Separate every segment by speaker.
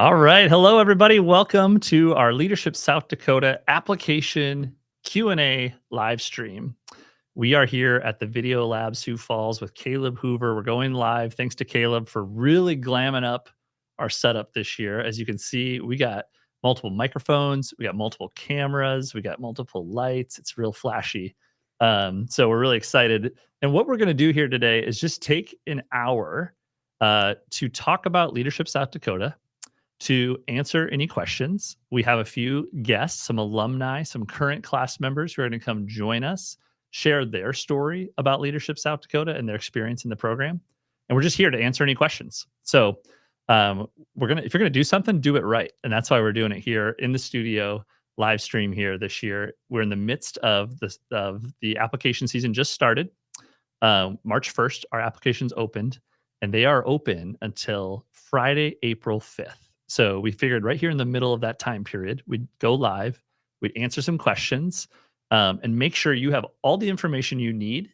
Speaker 1: All right. Hello, everybody. Welcome to our Leadership South Dakota application Q&A live stream. We are here at the Video Lab Sioux Falls with Caleb Hoover. We're going live. Thanks to Caleb for really glamming up our setup this year. As you can see, we got multiple microphones, we got multiple cameras, we got multiple lights. It's real flashy. So we're really excited. And what we're going to do here today is just take an hour to talk about Leadership South Dakota, to answer any questions. We have a few guests, some alumni, some current class members who are going to come join us, share their story about Leadership South Dakota and their experience in the program. And we're just here to answer any questions. So if you're gonna do something, do it right. And that's why we're doing it here in the studio, live stream here this year. We're in the midst of the application season just started. March 1st, our applications opened, and they are open until Friday, April 5th. So we figured right here in the middle of that time period, we'd go live, we'd answer some questions, and make sure you have all the information you need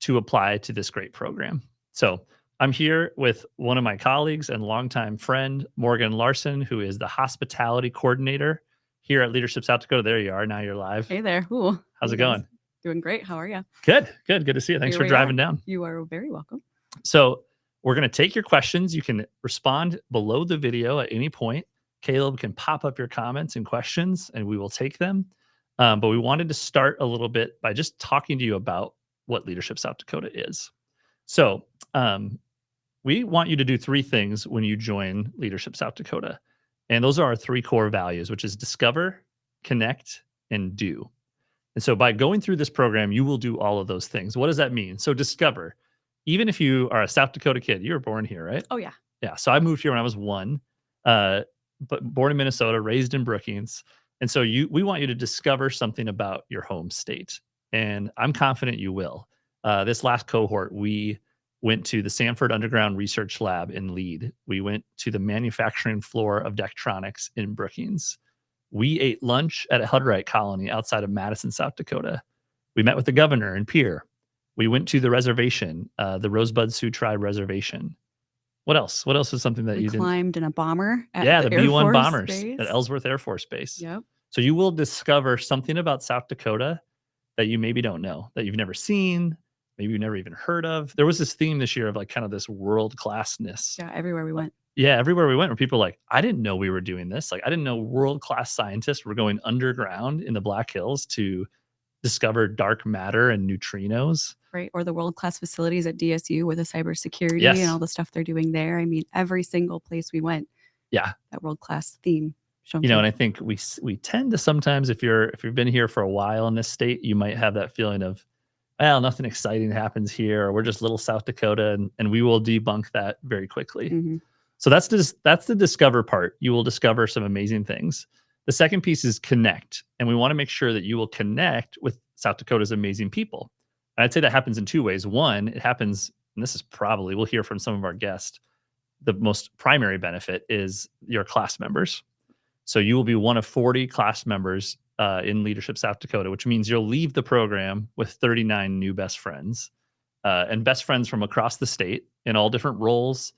Speaker 1: to apply to this great program. So I'm here with one of my colleagues and longtime friend, Morgan Larson, who is the hospitality coordinator here at Leadership South Dakota. There you are. Now you're live.
Speaker 2: Hey there. Ooh,
Speaker 1: How's it going?
Speaker 2: Doing great. How are you?
Speaker 1: Good to see you. Thanks for driving down.
Speaker 2: You are very welcome.
Speaker 1: So we're going to take your questions. You can respond below the video at any point. Caleb can pop up your comments and questions, and we will take them. But we wanted to start a little bit by just talking to you about what Leadership South Dakota is. So we want you to do three things when you join Leadership South Dakota. And those are our three core values, which is discover, connect, and do. And so by going through this program, you will do all of those things. What does that mean? So discover. Even if you are a South Dakota kid, you were born here, right?
Speaker 2: Oh, yeah.
Speaker 1: Yeah. So I moved here when I was 1, but born in Minnesota, raised in Brookings. And so we want you to discover something about your home state. And I'm confident you will. This last cohort, we went to the Sanford Underground Research Lab in Lead. We went to the manufacturing floor of Daktronics in Brookings. We ate lunch at a Hutterite colony outside of Madison, South Dakota. We met with the governor in Pierre. We went to the reservation, the Rosebud Sioux Tribe Reservation. What else? What else is something that you didn't?
Speaker 2: Climbed in a bomber at
Speaker 1: the
Speaker 2: Air
Speaker 1: B-1
Speaker 2: Force
Speaker 1: bombers
Speaker 2: Base.
Speaker 1: at Ellsworth Air Force Base.
Speaker 2: Yep.
Speaker 1: So you will discover something about South Dakota that you maybe don't know, that you've never seen, maybe you've never even heard of. There was this theme this year of like kind of this world-classness.
Speaker 2: Yeah, everywhere we went.
Speaker 1: Yeah, everywhere we went, where people are like, I didn't know we were doing this. Like, I didn't know world-class scientists were going underground in the Black Hills to discover dark matter and neutrinos.
Speaker 2: Right. Or the world-class facilities at DSU with the cybersecurity
Speaker 1: Yes.
Speaker 2: and all the stuff they're doing there. I mean, every single place we went.
Speaker 1: Yeah.
Speaker 2: That world-class theme.
Speaker 1: And I think we tend to sometimes, if you've been here for a while in this state, you might have that feeling of, well, nothing exciting happens here, or we're just little South Dakota, and we will debunk that very quickly.
Speaker 2: Mm-hmm.
Speaker 1: So that's the discover part. You will discover some amazing things. The second piece is connect, and we want to make sure that you will connect with South Dakota's amazing people. And I'd say that happens in two ways. One, it happens, and this is probably, we'll hear from some of our guests, the most primary benefit is your class members. So you will be one of 40 class members in Leadership South Dakota, which means you'll leave the program with 39 new best friends, and best friends from across the state in all different roles,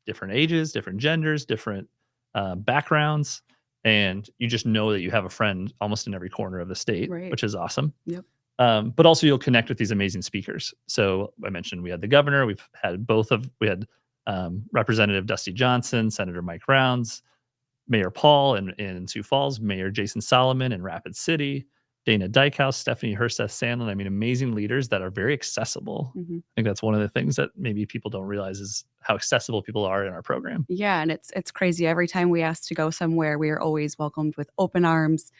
Speaker 1: different ages, different genders, different backgrounds. And you just know that you have a friend almost in every corner of the state,
Speaker 2: right,
Speaker 1: which is awesome.
Speaker 2: Yep.
Speaker 1: But also you'll connect with these amazing speakers. So I mentioned we had the governor, we had Representative Dusty Johnson, Senator Mike Rounds, Mayor Paul in Sioux Falls, Mayor Jason Solomon in Rapid City, Dana Dykehouse, Stephanie Herseth-Sandlin. I mean, amazing leaders that are very accessible.
Speaker 2: Mm-hmm.
Speaker 1: I think that's one of the things that maybe people don't realize is how accessible people are in our program.
Speaker 2: Yeah, and it's crazy. Every time we ask to go somewhere, we are always welcomed with open arms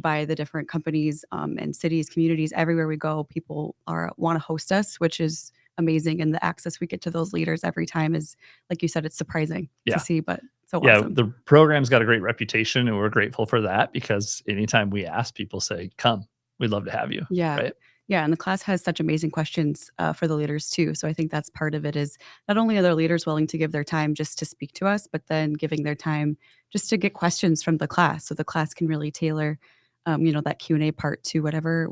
Speaker 2: by the different companies and cities, communities. Everywhere we go, people want to host us, which is amazing. And the access we get to those leaders every time is, like you said, it's surprising to see, but so awesome.
Speaker 1: The program's got a great reputation, and we're grateful for that, because anytime we ask, people say, come, we'd love to have you.
Speaker 2: Yeah.
Speaker 1: Right?
Speaker 2: Yeah. And the class has such amazing questions for the leaders too. So I think that's part of it, is not only are their leaders willing to give their time just to speak to us, but then giving their time just to get questions from the class. So the class can really tailor, that Q&A part to whatever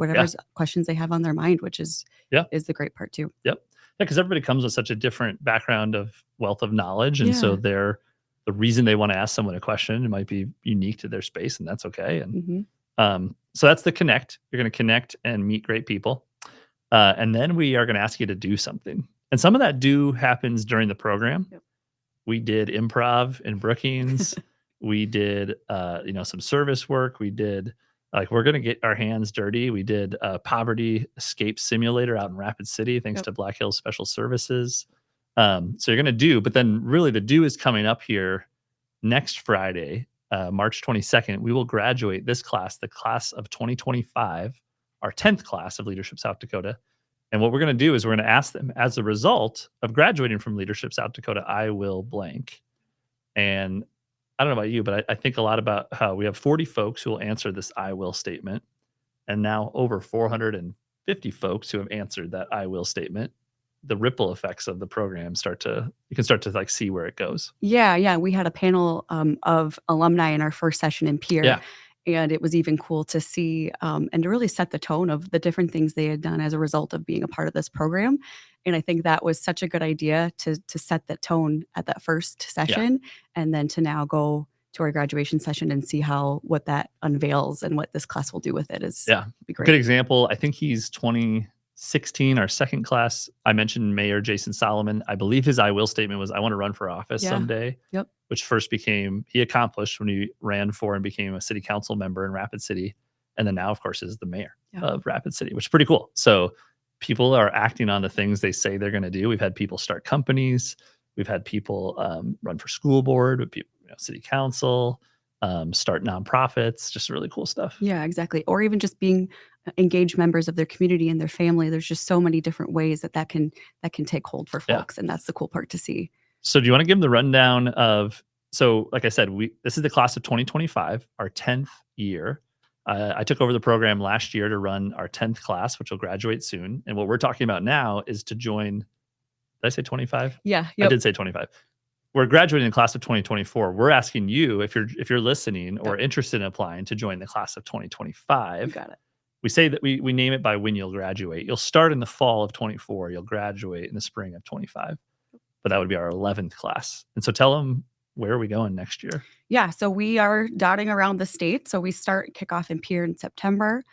Speaker 2: questions they have on their mind, which is the great part too.
Speaker 1: Yep. Yeah, because everybody comes with such a different background of wealth of knowledge. And so they're the reason they want to ask someone a question. It might be unique to their space, and that's okay. And so that's the connect. You're going to connect and meet great people. And then we are going to ask you to do something. And some of that happens during the program.
Speaker 2: Yep.
Speaker 1: We did improv in Brookings. We did, some service work. We did, we're going to get our hands dirty. We did a poverty escape simulator out in Rapid City, thanks to Black Hills Special Services. So you're going to do, but then really the do is coming up here next Friday, March 22nd. We will graduate this class, the class of 2025, our 10th class of Leadership South Dakota. And what we're going to do is we're going to ask them, as a result of graduating from Leadership South Dakota, I will blank. And I don't know about you, but I think a lot about how we have 40 folks who will answer this I will statement. And now over 450 folks who have answered that I will statement. The ripple effects of the program you can start to like see where it goes.
Speaker 2: Yeah. We had a panel of alumni in our first session in Pierre.
Speaker 1: Yeah.
Speaker 2: And it was even cool to see and to really set the tone of the different things they had done as a result of being a part of this program. And I think that was such a good idea to set that tone at that first session, and then to now go to our graduation session and see what that unveils and what this class will do with it is be great.
Speaker 1: Good example. I think he's 2016, our second class. I mentioned Mayor Jason Solomon. I believe his I will statement was, I want to run for office someday.
Speaker 2: Yep.
Speaker 1: Which first he accomplished when he ran for and became a city council member in Rapid City. And then now, of course, is the mayor of Rapid City, which is pretty cool. So people are acting on the things they say they're going to do. We've had people start companies. We've had people run for school board, with people, city council, start nonprofits, just really cool stuff.
Speaker 2: Yeah, exactly. Or even just being engaged members of their community and their family. There's just so many different ways that can take hold for folks. And that's the cool part to see.
Speaker 1: So do you want to give them the rundown of, like I said, this is the class of 2025, our 10th year. I took over the program last year to run our 10th class, which will graduate soon. And what we're talking about now is to join, did I say 25?
Speaker 2: Yeah.
Speaker 1: I did say 25. We're graduating the class of 2024. We're asking you, if you're listening or interested in applying, to join the class of 2025.
Speaker 2: You got it.
Speaker 1: We say that we name it by when you'll graduate. You'll start in the fall of 24. You'll graduate in the spring of 25. But that would be our 11th class. And so tell them, where are we going next year?
Speaker 2: Yeah, so we are dotting around the state. So we kick off in Pierre in September.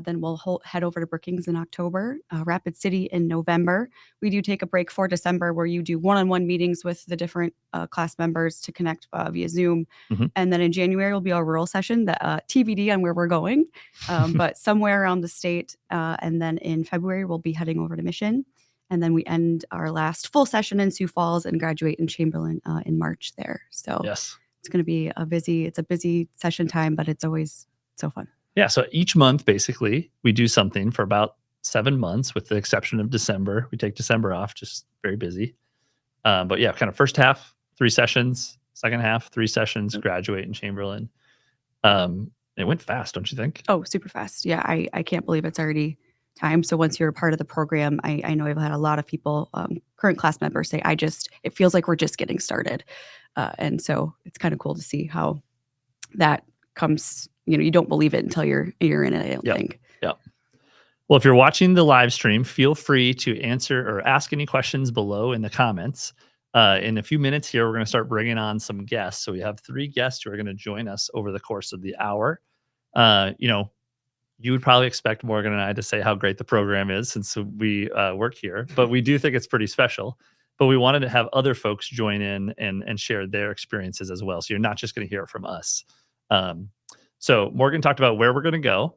Speaker 2: Then we'll head over to Brookings in October, Rapid City in November. We do take a break for December, where you do one-on-one meetings with the different class members to connect via Zoom. And then in January will be our rural session, the TBD on where we're going, but somewhere around the state. And then in February, we'll be heading over to Mission. And then we end our last full session in Sioux Falls and graduate in Chamberlain in March there. So it's going to be a busy session time, but it's always so fun.
Speaker 1: Yeah. So each month, basically, we do something for about 7 months, with the exception of December. We take December off, just very busy. But yeah, kind of first half, 3 sessions, second half, 3 sessions, graduate in Chamberlain. It went fast, don't you think?
Speaker 2: Oh, super fast. Yeah. I can't believe it's already time. So once you're a part of the program, I know I've had a lot of people, current class members, say, it feels like we're just getting started. And so it's kind of cool to see how that comes. You don't believe it until you're in it, I don't think.
Speaker 1: Yeah. Well, if you're watching the live stream, feel free to answer or ask any questions below in the comments. In a few minutes here, we're going to start bringing on some guests. So we have 3 guests who are going to join us over the course of the hour. You would probably expect Morgan and I to say how great the program is, since we work here, but we do think it's pretty special. But we wanted to have other folks join in and share their experiences as well. So you're not just going to hear it from us. So Morgan talked about where we're going to go.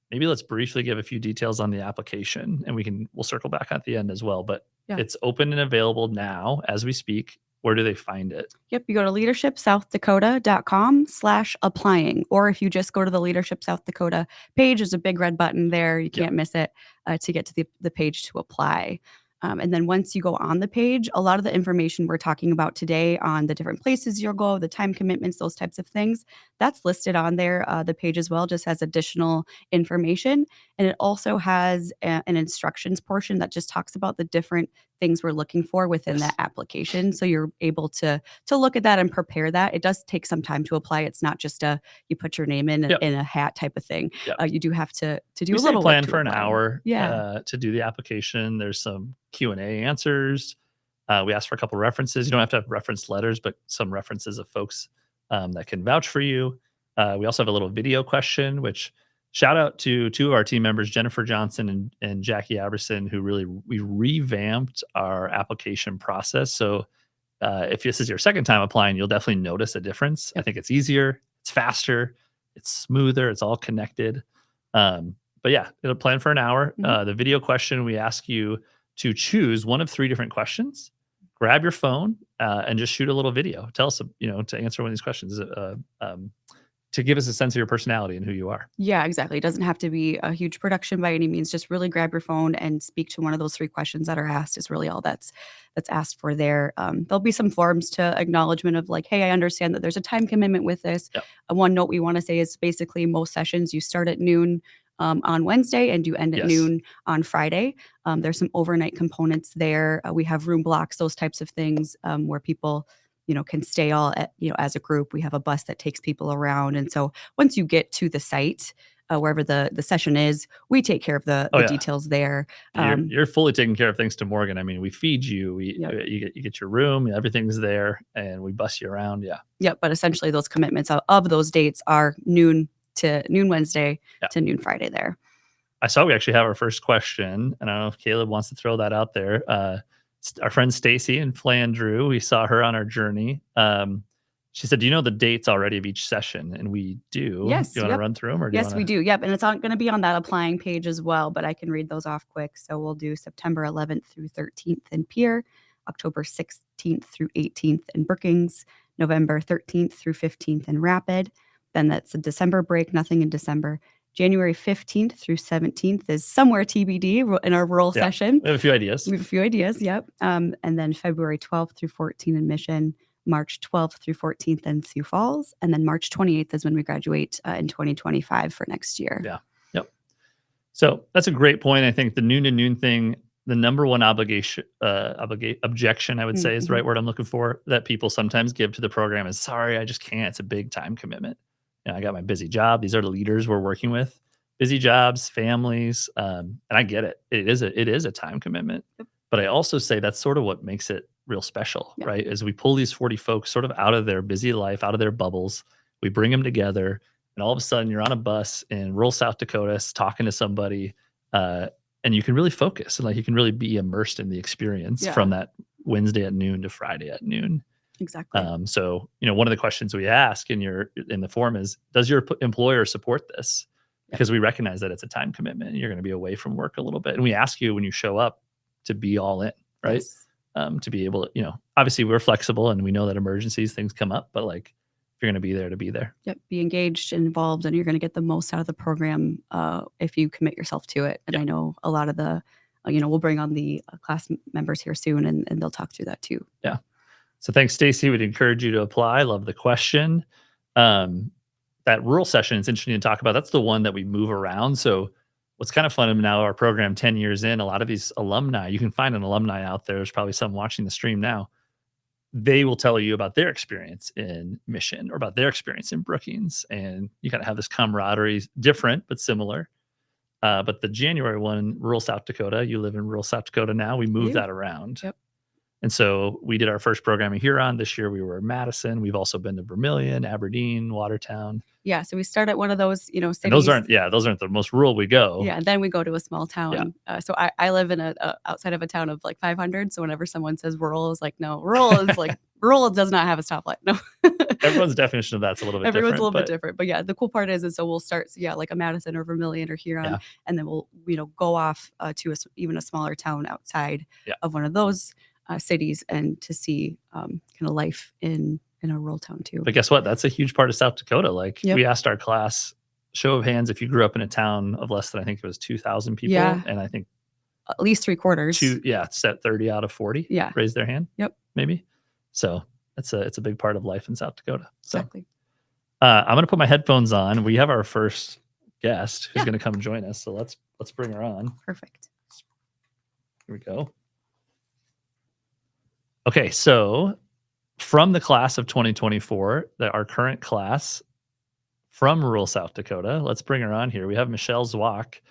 Speaker 1: Maybe let's briefly give a few details on the application, and we'll circle back at the end as well. But it's open and available now as we speak. Where do they find it?
Speaker 2: Yep. You go to leadershipsouthdakota.com/applying. Or if you just go to the Leadership South Dakota page, there's a big red button there. You can't miss it to get to the page to apply. And then once you go on the page, a lot of the information we're talking about today on the different places you'll go, the time commitments, those types of things, that's listed on there. The page as well just has additional information. And it also has an instructions portion that just talks about the different things we're looking for within that application. So you're able to look at that and prepare that. It does take some time to apply. It's not just you put your name in a hat type of thing. You do have to do a little
Speaker 1: plan
Speaker 2: work
Speaker 1: for an hour
Speaker 2: to
Speaker 1: to do the application. There's some Q&A answers. We ask for a couple references. You don't have to have reference letters, but some references of folks that can vouch for you. We also have a little video question, which shout out to two of our team members, Jennifer Johnson and Jackie Aberson, who we revamped our application process. So if this is your second time applying, you'll definitely notice a difference. I think it's easier, it's faster, it's smoother, it's all connected. But yeah, it'll plan for an hour. The video question, we ask you to choose one of 3 different questions. Grab your phone and just shoot a little video. Tell us, to answer one of these questions, to give us a sense of your personality and who you are.
Speaker 2: Yeah, exactly. It doesn't have to be a huge production by any means. Just really grab your phone and speak to one of those 3 questions that are asked is really all that's asked for there. There'll be some forms to acknowledgement of like, hey, I understand that there's a time commitment with this.
Speaker 1: Yep.
Speaker 2: One note we want to say is basically most sessions you start at noon on Wednesday and you end at
Speaker 1: Yes.
Speaker 2: noon on Friday. There's some overnight components there. We have room blocks, those types of things where people can stay all at, as a group. We have a bus that takes people around. And so once you get to the site, wherever the session is, we take care of the details there.
Speaker 1: You're fully taking care of things to Morgan. I mean, we feed you, you get your room, everything's there, and we bus you around. Yeah.
Speaker 2: Yep. But essentially those commitments of those dates are noon Wednesday to noon Friday there.
Speaker 1: I saw we actually have our first question, and I don't know if Caleb wants to throw that out there. Our friend Stacy in Flandreau, we saw her on our journey. She said, "Do you know the dates already of each session?" And we do.
Speaker 2: Yes.
Speaker 1: Do you want to run through them? Or
Speaker 2: yes, we do. Yep. And it's going to be on that applying page as well, but I can read those off quick. So we'll do September 11th through 13th in Pierre, October 16th through 18th in Brookings, November 13th through 15th in Rapid. Then that's a December break, nothing in December. January 15th through 17th is somewhere TBD in our rural session.
Speaker 1: We have a few ideas.
Speaker 2: Yep. And then February 12th through 14th in Mission, March 12th through 14th in Sioux Falls, and then March 28th is when we graduate in 2025 for next year.
Speaker 1: Yeah. Yep. So that's a great point. I think the noon to noon thing, the number one objection, I would say is the right word I'm looking for, that people sometimes give to the program is, sorry, I just can't. It's a big time commitment. I got my busy job. These are the leaders we're working with, busy jobs, families. And I get it. It is a time commitment, but I also say that's sort of what makes it real special, right? As we pull these 40 folks sort of out of their busy life, out of their bubbles, we bring them together, and all of a sudden you're on a bus in rural South Dakota talking to somebody, and you can really focus and you can really be immersed in the experience from that Wednesday at noon to Friday at noon.
Speaker 2: Exactly.
Speaker 1: So, one of the questions we ask in the form is, does your employer support this? Because we recognize that it's a time commitment. You're going to be away from work a little bit. And we ask you when you show up to be all in, right?
Speaker 2: Yes.
Speaker 1: To be able to, obviously we're flexible and we know that emergencies, things come up, but if you're going to be there, to be there.
Speaker 2: Yep. Be engaged and involved, and you're going to get the most out of the program if you commit yourself to it. And I know a lot of the, we'll bring on the class members here soon and they'll talk through that too.
Speaker 1: Yeah. So thanks, Stacy. We'd encourage you to apply. Love the question. That rural session is interesting to talk about. That's the one that we move around. So what's kind of fun now, our program 10 years in, a lot of these alumni, you can find an alumni out there. There's probably some watching the stream now. They will tell you about their experience in Mission or about their experience in Brookings. And you kind of have this camaraderie, different, but similar. But the January one, rural South Dakota, you live in rural South Dakota now, we move that around.
Speaker 2: Yep.
Speaker 1: And so we did our first program in Huron. This year we were in Madison. We've also been to Vermilion, Aberdeen, Watertown.
Speaker 2: Yeah. So we start at one of those, cities.
Speaker 1: And those aren't the most rural we go.
Speaker 2: Yeah. And then we go to a small town. Yeah. So I live in outside of a town of 500. So whenever someone says rural, is no, rural is rural does not have a stoplight. No.
Speaker 1: Everyone's definition of that's a little bit different.
Speaker 2: Everyone's a little bit different. But yeah, the cool part is so we'll start, like a Madison or Vermilion or Huron, and then we'll, go off to even a smaller town outside of one of those cities and to see kind of life in a rural town too.
Speaker 1: But guess what? That's a huge part of South Dakota. We asked our class, show of hands, if you grew up in a town of less than, I think it was 2,000 people. Yeah. And I think
Speaker 2: at least 3/4.
Speaker 1: It's at 30 out of 40.
Speaker 2: Yeah.
Speaker 1: Raised their hand.
Speaker 2: Yep.
Speaker 1: Maybe. So it's a big part of life in South Dakota. So,
Speaker 2: exactly.
Speaker 1: I'm going to put my headphones on. We have our first guest who's going to come join us. So let's bring her on.
Speaker 2: Perfect.
Speaker 1: Here we go. Okay, so from the class of 2024, our current class from rural South Dakota, let's bring her on here. We have Michelle Zwak,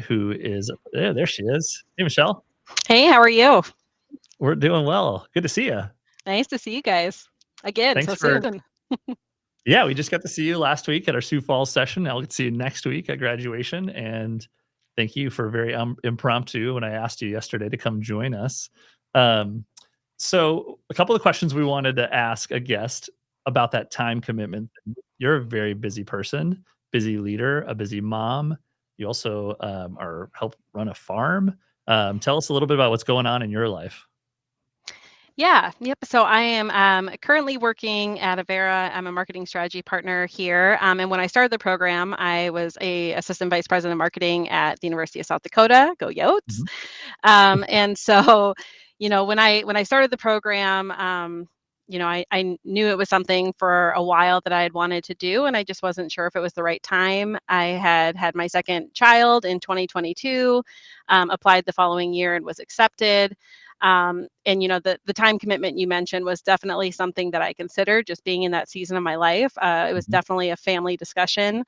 Speaker 1: who is there she is. Hey, Michelle.
Speaker 3: Hey, how are you?
Speaker 1: We're doing well. Good to see you.
Speaker 3: Nice to see you guys again
Speaker 1: Thanks
Speaker 3: so
Speaker 1: for
Speaker 3: soon.
Speaker 1: Yeah, we just got to see you last week at our Sioux Falls session. Now we'll get to see you next week at graduation. And thank you for very impromptu when I asked you yesterday to come join us. Um, so, a couple of questions we wanted to ask a guest about that time commitment. You're a very busy person, busy leader, a busy mom. You also are help run a farm. Tell us a little bit about what's going on in your life.
Speaker 3: Yeah, yep. So I am currently working at Avera. I'm a marketing strategy partner here. And when I started the program, I was a assistant vice president of marketing at the University of South Dakota. Go Yotes!
Speaker 1: Mhm.
Speaker 3: And so, when I started the program, I knew it was something for a while that I had wanted to do, and I just wasn't sure if it was the right time. I had my second child in 2022, applied the following year and was accepted. And the time commitment you mentioned was definitely something that I considered, just being in that season of my life. It was
Speaker 1: Mhm.
Speaker 3: definitely a family discussion.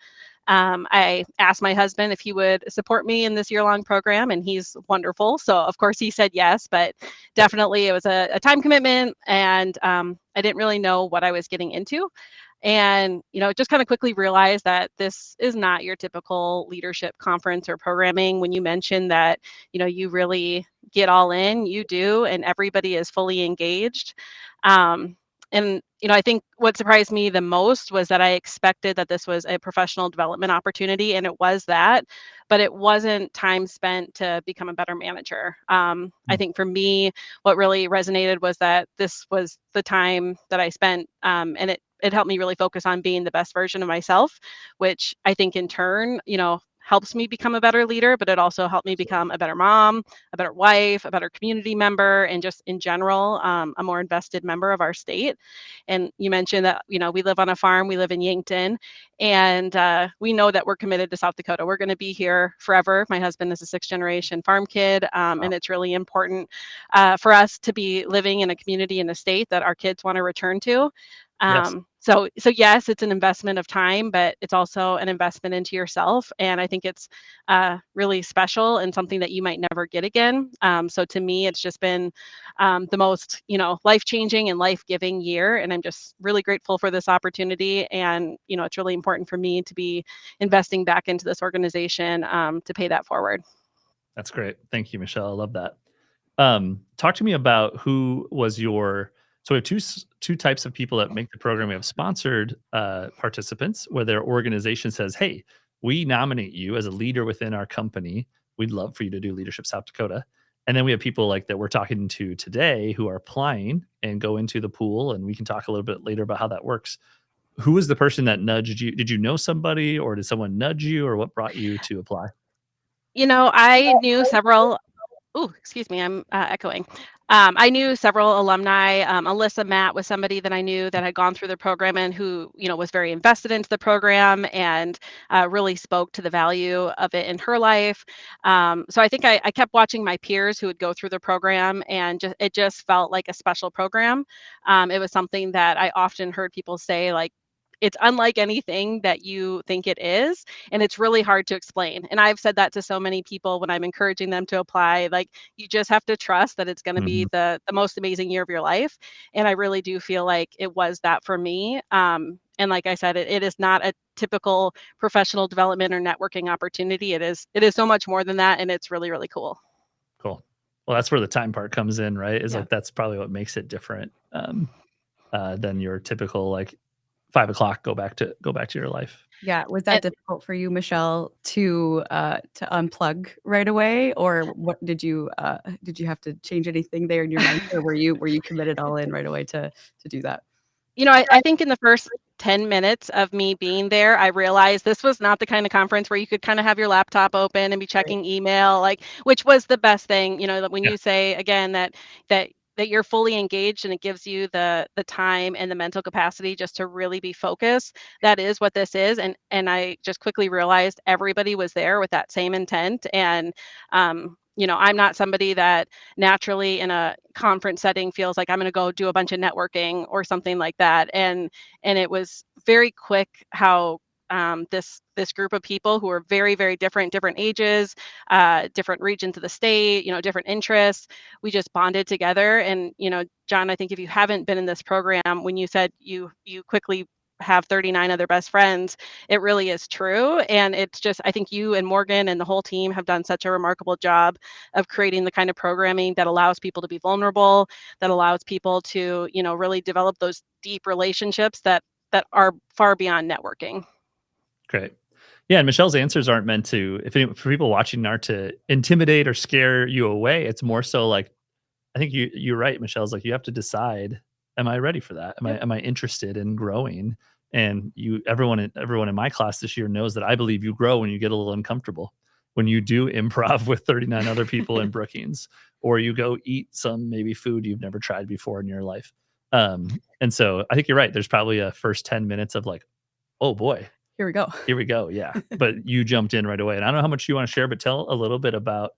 Speaker 3: I asked my husband if he would support me in this year-long program, and he's wonderful. So of course he said yes, but definitely it was a time commitment, and I didn't really know what I was getting into. And just kind of quickly realized that this is not your typical leadership conference or programming. When you mentioned that you really get all in, you do, and everybody is fully engaged. um, and I think what surprised me the most was that I expected that this was a professional development opportunity, and it was that, but it wasn't time spent to become a better manager. I
Speaker 1: Mm.
Speaker 3: think for me, what really resonated was that this was the time that I spent, and it helped me really focus on being the best version of myself, which I think in turn, helps me become a better leader, but it also helped me become a better mom, a better wife, a better community member, and just in general, a more invested member of our state. And you mentioned that, we live on a farm, we live in Yankton, and we know that we're committed to South Dakota. We're going to be here forever. My husband is a sixth generation farm kid,
Speaker 1: Wow.
Speaker 3: and it's really important for us to be living in a community in a state that our kids want to return to.
Speaker 1: Yes.
Speaker 3: So yes, it's an investment of time, but it's also an investment into yourself. And I think it's really special and something that you might never get again. So to me, it's just been the most, life changing and life giving year. And I'm just really grateful for this opportunity. And, it's really important for me to be investing back into this organization to pay that forward.
Speaker 1: That's great. Thank you, Michelle. I love that. Talk to me about who was your so we have two types of people that make the program. We have sponsored participants where their organization says, "Hey, we nominate you as a leader within our company. We'd love for you to do Leadership South Dakota." And then we have people like that we're talking to today who are applying and go into the pool, and we can talk a little bit later about how that works. Who was the person that nudged you? Did you know somebody, or did someone nudge you, or what brought you to apply?
Speaker 3: I knew several. Oh, excuse me, I'm echoing. I knew several alumni. Alyssa Matt was somebody that I knew that had gone through the program and who, was very invested into the program and really spoke to the value of it in her life. So I think I kept watching my peers who would go through the program, and it just felt like a special program. It was something that I often heard people say, like, it's unlike anything that you think it is, and it's really hard to explain. And I've said that to so many people when I'm encouraging them to apply. Like, you just have to trust that it's going to be
Speaker 1: Mhm.
Speaker 3: the most amazing year of your life. And I really do feel like it was that for me. And like I said, it is not a typical professional development or networking opportunity. It is so much more than that, and it's really, really cool.
Speaker 1: Cool. Well, that's where the time part comes in, right? Is
Speaker 2: Yeah.
Speaker 1: like that's probably what makes it different than your typical like 5 o'clock. Go back to your life.
Speaker 2: Yeah, was that difficult for you, Michelle, to unplug right away, or what did you have to change anything there in your mind, or were you committed all in right away to do that?
Speaker 3: I think in the first 10 minutes of me being there, I realized this was not the kind of conference where you could kind of have your laptop open and be
Speaker 2: Right.
Speaker 3: checking email, like, which was the best thing, that when
Speaker 1: Yeah.
Speaker 3: you say again that you're fully engaged and it gives you the time and the mental capacity just to really be focused. That is what this is. And I just quickly realized everybody was there with that same intent. And I'm not somebody that naturally in a conference setting feels like I'm going to go do a bunch of networking or something like that. And it was very quick how this group of people who are very, very different ages, different regions of the state, different interests. We just bonded together. And John, I think if you haven't been in this program, when you said you quickly have 39 other best friends, it really is true. And it's just, I think you and Morgan and the whole team have done such a remarkable job of creating the kind of programming that allows people to be vulnerable, that allows people to, really develop those deep relationships that are far beyond networking.
Speaker 1: Great. Yeah, and Michelle's answers aren't meant to, for people watching, aren't to intimidate or scare you away. It's more so like, I think you're right, Michelle's like, you have to decide, am I ready for that? Am I interested in growing? And everyone in my class this year knows that I believe you grow when you get a little uncomfortable. When you do improv with 39 other people in Brookings, or you go eat some maybe food you've never tried before in your life. And so I think you're right. There's probably a first 10 minutes of like, oh boy,
Speaker 2: Here we go.
Speaker 1: here we go. Yeah. But you jumped in right away. And I don't know how much you want to share, but tell a little bit about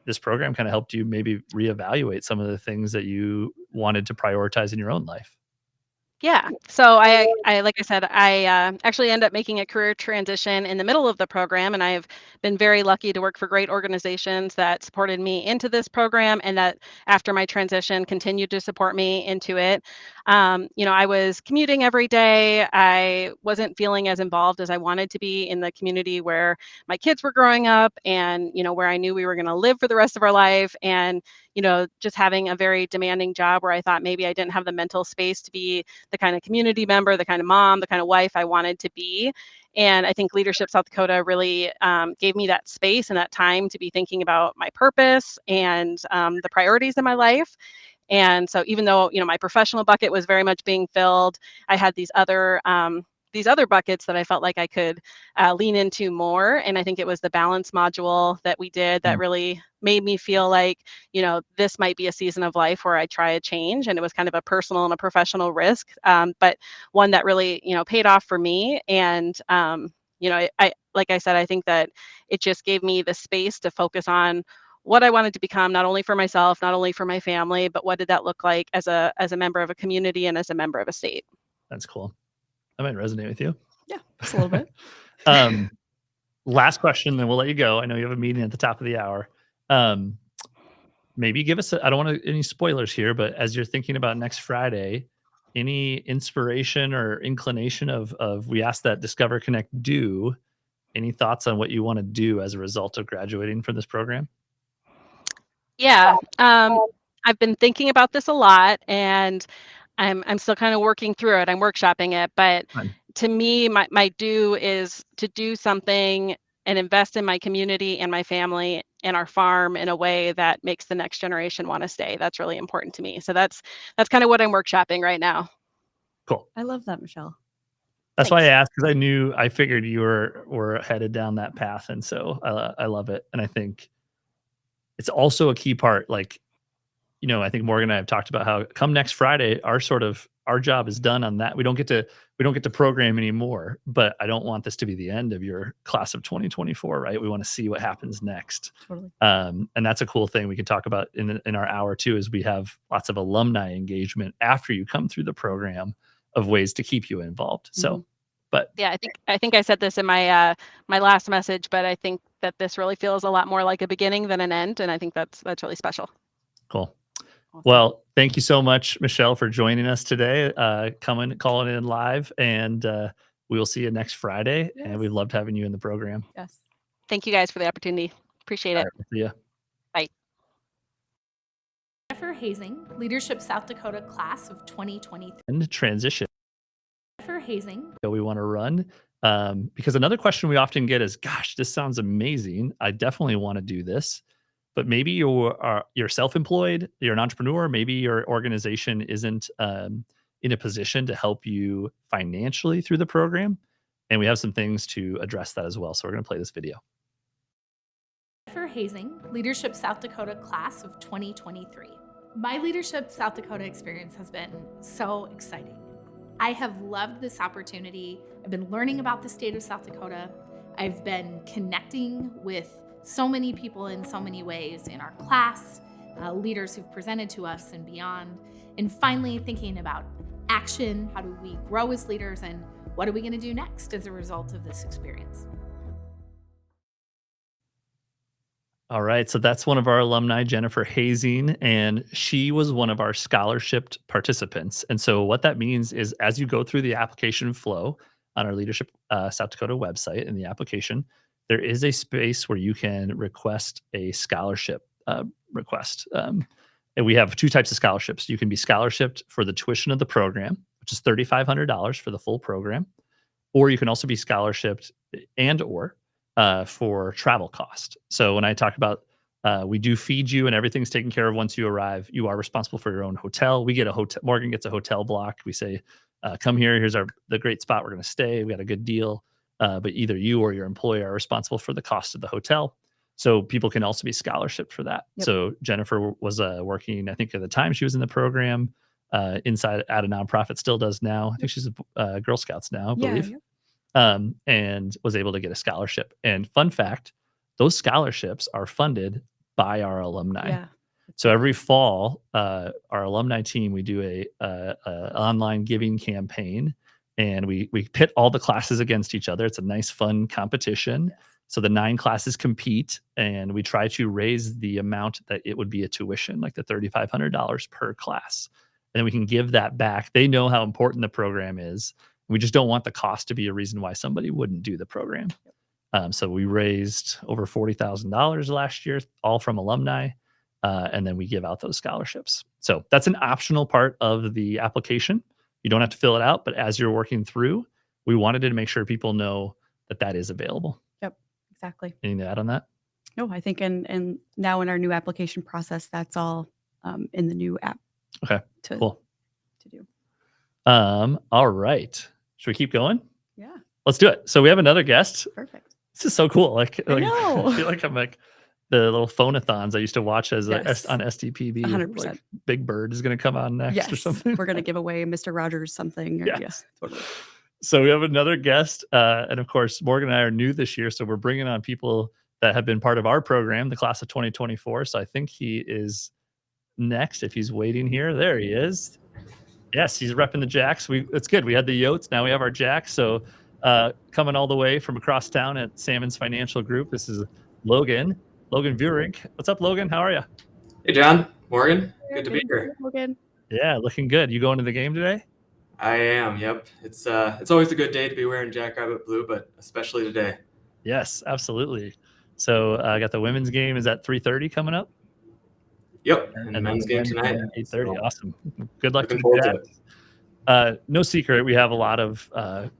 Speaker 1: this program kind of helped you maybe reevaluate some of the things that you wanted to prioritize in your own life.
Speaker 3: Yeah. So I like I said, I actually ended up making a career transition in the middle of the program, and I've been very lucky to work for great organizations that supported me into this program, and that after my transition continued to support me into it. I was commuting every day. I wasn't feeling as involved as I wanted to be in the community where my kids were growing up, and where I knew we were going to live for the rest of our life, and just having a very demanding job where I thought maybe I didn't have the mental space to be the kind of community member, the kind of mom, the kind of wife I wanted to be. And I think Leadership South Dakota really gave me that space and that time to be thinking about my purpose and the priorities in my life. And so even though, my professional bucket was very much being filled, I had these other buckets that I felt like I could lean into more. And I think it was the balance module that we did that
Speaker 1: Mm.
Speaker 3: really made me feel like, this might be a season of life where I try a change. And it was kind of a personal and a professional risk, but one that really, paid off for me. And, I like I said, I think that it just gave me the space to focus on what I wanted to become, not only for myself, not only for my family, but what did that look like as a member of a community and as a member of a state.
Speaker 1: That's cool. That might resonate with you.
Speaker 2: Yeah, just a little bit.
Speaker 1: Um, Last question, then we'll let you go. I know you have a meeting at the top of the hour. Maybe give us I don't want any spoilers here, but as you're thinking about next Friday, any inspiration or inclination of we asked that Discover Connect do, any thoughts on what you want to do as a result of graduating from this program?
Speaker 3: Yeah, I've been thinking about this a lot, and I'm still kind of working through it. I'm workshopping it, but
Speaker 1: Fine.
Speaker 3: to me, my do is to do something and invest in my community and my family and our farm in a way that makes the next generation want to stay. That's really important to me. So that's kind of what I'm workshopping right now.
Speaker 1: Cool.
Speaker 2: I love that, Michelle.
Speaker 1: That's why I
Speaker 3: Thanks.
Speaker 1: asked, because I figured you were headed down that path, and so I love it, and I think it's also a key part. Like, I think Morgan and I have talked about how come next Friday, our job is done on that. We don't get to program anymore. But I don't want this to be the end of your class of 2024, right? We want to see what happens next,
Speaker 2: Totally.
Speaker 1: and that's a cool thing we can talk about in our hour too. Is we have lots of alumni engagement after you come through the program of ways to keep you involved. So, but
Speaker 3: Yeah, I think I said this in my my last message, but I think that this really feels a lot more like a beginning than an end, and I think that's really special.
Speaker 1: cool.
Speaker 2: Awesome.
Speaker 1: Well, thank you so much, Michelle, for joining us today, calling in live, and we will see you next Friday. And
Speaker 2: Yes.
Speaker 1: we've loved having you in the program.
Speaker 2: Yes.
Speaker 3: Thank you guys for the opportunity. Appreciate
Speaker 1: All
Speaker 3: it.
Speaker 1: right, we'll see you.
Speaker 3: Bye.
Speaker 4: Jennifer Hazing, Leadership South Dakota Class of 2023.
Speaker 1: And transition
Speaker 4: Jennifer Hazing,
Speaker 1: that we want to run. Because another question we often get is, "Gosh, this sounds amazing. I definitely want to do this." But maybe you're self-employed, you're an entrepreneur, maybe your organization isn't in a position to help you financially through the program. And we have some things to address that as well. So we're going to play this video.
Speaker 4: Jennifer Hazing, Leadership South Dakota Class of 2023. My Leadership South Dakota experience has been so exciting. I have loved this opportunity. I've been learning about the state of South Dakota. I've been connecting with so many people in so many ways in our class, leaders who've presented to us and beyond, and finally thinking about action. How do we grow as leaders, and What are we going to do next as a result of this experience?
Speaker 1: All right. So that's one of our alumni, Jennifer Hazing, and she was one of our scholarship participants. And so what that means is as you go through the application flow on our Leadership South Dakota website in the application, there is a space where you can request a scholarship request. And we have two types of scholarships. You can be scholarshiped for the tuition of the program, which is $3,500 for the full program, or you can also be scholarshiped and or for travel cost. So when I talk about we do feed you and everything's taken care of once you arrive, you are responsible for your own hotel. We get a hotel. Morgan gets a hotel block. We say, come here. Here's the great spot we're going to stay. We got a good deal. But either you or your employer are responsible for the cost of the hotel. So people can also be scholarship for that.
Speaker 2: Yep.
Speaker 1: So Jennifer was working, I think at the time she was in the program inside at a nonprofit, still does now. I think she's a Girl Scouts now, I believe.
Speaker 2: Yep.
Speaker 1: And was able to get a scholarship. And fun fact, those scholarships are funded by our alumni.
Speaker 2: Yeah.
Speaker 1: So every fall, our alumni team, we do a online giving campaign, and we pit all the classes against each other. It's a nice, fun competition.
Speaker 2: Yes.
Speaker 1: So the 9 classes compete, and we try to raise the amount that it would be a tuition, like the $3,500 per class. And then we can give that back. They know how important the program is. We just don't want the cost to be a reason why somebody wouldn't do the program. So we raised over $40,000 last year, all from alumni, and then we give out those scholarships. So that's an optional part of the application. You don't have to fill it out, but as you're working through, we wanted to make sure people know that that is available.
Speaker 2: Yep, exactly.
Speaker 1: Anything to add on that?
Speaker 2: No, I think and now in our new application process, that's all in the new app.
Speaker 1: Okay, cool.
Speaker 2: To do.
Speaker 1: All right. Should we keep going?
Speaker 2: Yeah.
Speaker 1: Let's do it. So we have another guest.
Speaker 2: Perfect.
Speaker 1: This is so cool. Like
Speaker 2: I know.
Speaker 1: I feel like I'm like the little phonathons I used to watch as
Speaker 2: Yes.
Speaker 1: on STPB.
Speaker 2: 100%.
Speaker 1: Like Big Bird is going to come on next or
Speaker 2: Yes.
Speaker 1: something.
Speaker 2: We're going to give away Mr. Rogers something. Or,
Speaker 1: Yes.
Speaker 2: Yeah, totally.
Speaker 1: So we have another guest. And of course, Morgan and I are new this year. So we're bringing on people that have been part of our program, the class of 2024. So I think he is next. If he's waiting here, there he is. Yes, he's repping the Jacks. It's good. We had the Yotes. Now we have our Jacks. So coming all the way from across town at Salmon's Financial Group, this is Logan Vurig. What's up, Logan? How are you?
Speaker 5: Hey, John, Morgan. Good to be here.
Speaker 2: Logan.
Speaker 1: Yeah, looking good. You going to the game today?
Speaker 5: I am. Yep. It's always a good day to be wearing Jackrabbit blue, but especially today.
Speaker 1: Yes, absolutely. So I got the women's game. Is that 3:30 coming up?
Speaker 5: Yep. And men's game tonight.
Speaker 1: 8:30.
Speaker 5: So,
Speaker 1: Awesome. Good luck to
Speaker 5: looking forward
Speaker 1: the
Speaker 5: to
Speaker 1: Jacks. No secret, we have a lot of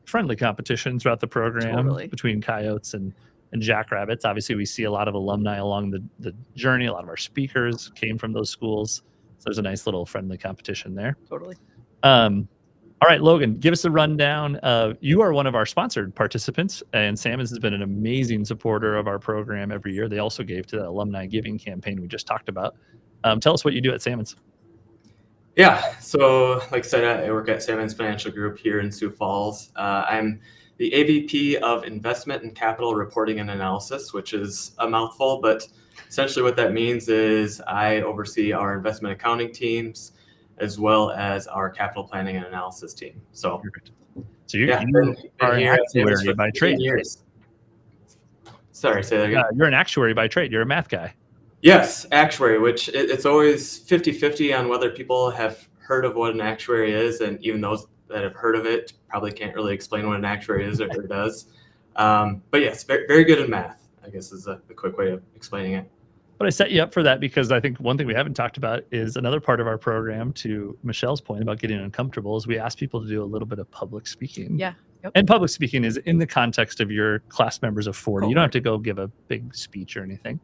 Speaker 1: friendly competition throughout the program
Speaker 2: Totally.
Speaker 1: between coyotes and jackrabbits. Obviously, we see a lot of alumni along the journey. A lot of our speakers came from those schools. So there's a nice little friendly competition there.
Speaker 2: Totally.
Speaker 1: All right, Logan, give us a rundown. You are one of our sponsored participants, and Salmons has been an amazing supporter of our program every year. They also gave to the alumni giving campaign we just talked about. Tell us what you do at Salmons.
Speaker 5: Yeah. So, like I said, I work at Salmon's Financial Group here in Sioux Falls. I'm the AVP of Investment and Capital Reporting and Analysis, which is a mouthful, but essentially what that means is I oversee our investment accounting teams as well as our capital planning and analysis team. So,
Speaker 1: you
Speaker 5: been
Speaker 1: are an
Speaker 5: here at Salmon's
Speaker 1: actuary
Speaker 5: for
Speaker 1: by
Speaker 5: 15
Speaker 1: trade.
Speaker 5: years. Sorry, say that again.
Speaker 1: You're an actuary by trade. You're a math guy.
Speaker 5: Yes, actuary, which it's always 50-50 on whether people have heard of what an actuary is, and even those that have heard of it probably can't really explain what an actuary is or does. But yes, very, very good in math, I guess is the quick way of explaining it.
Speaker 1: But I set you up for that because I think one thing we haven't talked about is another part of our program, to Michelle's point about getting uncomfortable, is we ask people to do a little bit of public speaking.
Speaker 2: Yeah. Yep.
Speaker 1: And public speaking is in the context of your class members of 40. You don't have
Speaker 2: Cohort.
Speaker 1: to go give a big speech or anything.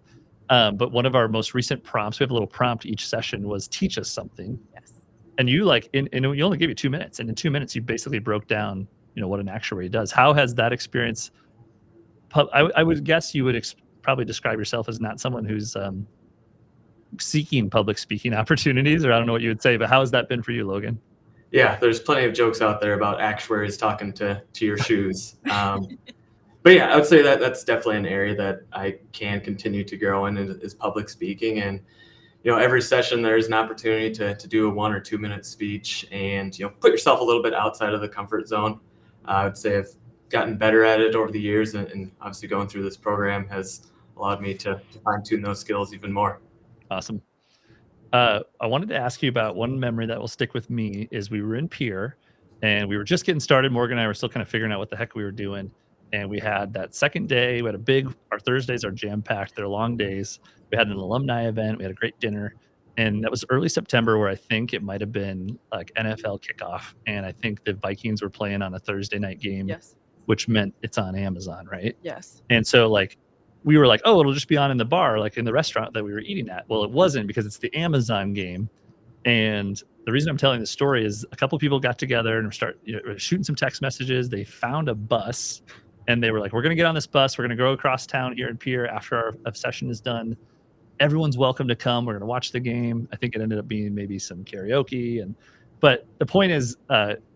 Speaker 1: But one of our most recent prompts, we have a little prompt each session, was teach us something.
Speaker 2: Yes.
Speaker 1: And you you only gave you 2 minutes. And in 2 minutes, you basically broke down, what an actuary does. How has that experience, I would guess you would probably describe yourself as not someone who's seeking public speaking opportunities, or I don't know what you would say, but how has that been for you, Logan?
Speaker 5: Yeah, there's plenty of jokes out there about actuaries talking to your shoes. But yeah, I would say that that's definitely an area that I can continue to grow in is public speaking. And, every session there's an opportunity to do a 1 or 2 minute speech and, put yourself a little bit outside of the comfort zone. I would say I've gotten better at it over the years, and obviously going through this program has allowed me to fine tune those skills even more.
Speaker 1: Awesome. I wanted to ask you about one memory that will stick with me is we were in Pier and we were just getting started. Morgan and I were still kind of figuring out what the heck we were doing. And we had that second day, we had our Thursdays are jam packed. They're long days. We had an alumni event. We had a great dinner. And that was early September where I think it might have been like NFL kickoff. And I think the Vikings were playing on a Thursday night game,
Speaker 2: Yes.
Speaker 1: which meant it's on Amazon, right?
Speaker 2: Yes.
Speaker 1: And so like we were like, oh, it'll just be on in the bar, like in the restaurant that we were eating at. Well, it wasn't because it's the Amazon game. And the reason I'm telling the story is a couple people got together and were shooting some text messages. They found a bus and they were like, we're going to get on this bus. We're going to go across town here in Pier after our session is done. Everyone's welcome to come. We're going to watch the game. I think it ended up being maybe some karaoke. But the point is,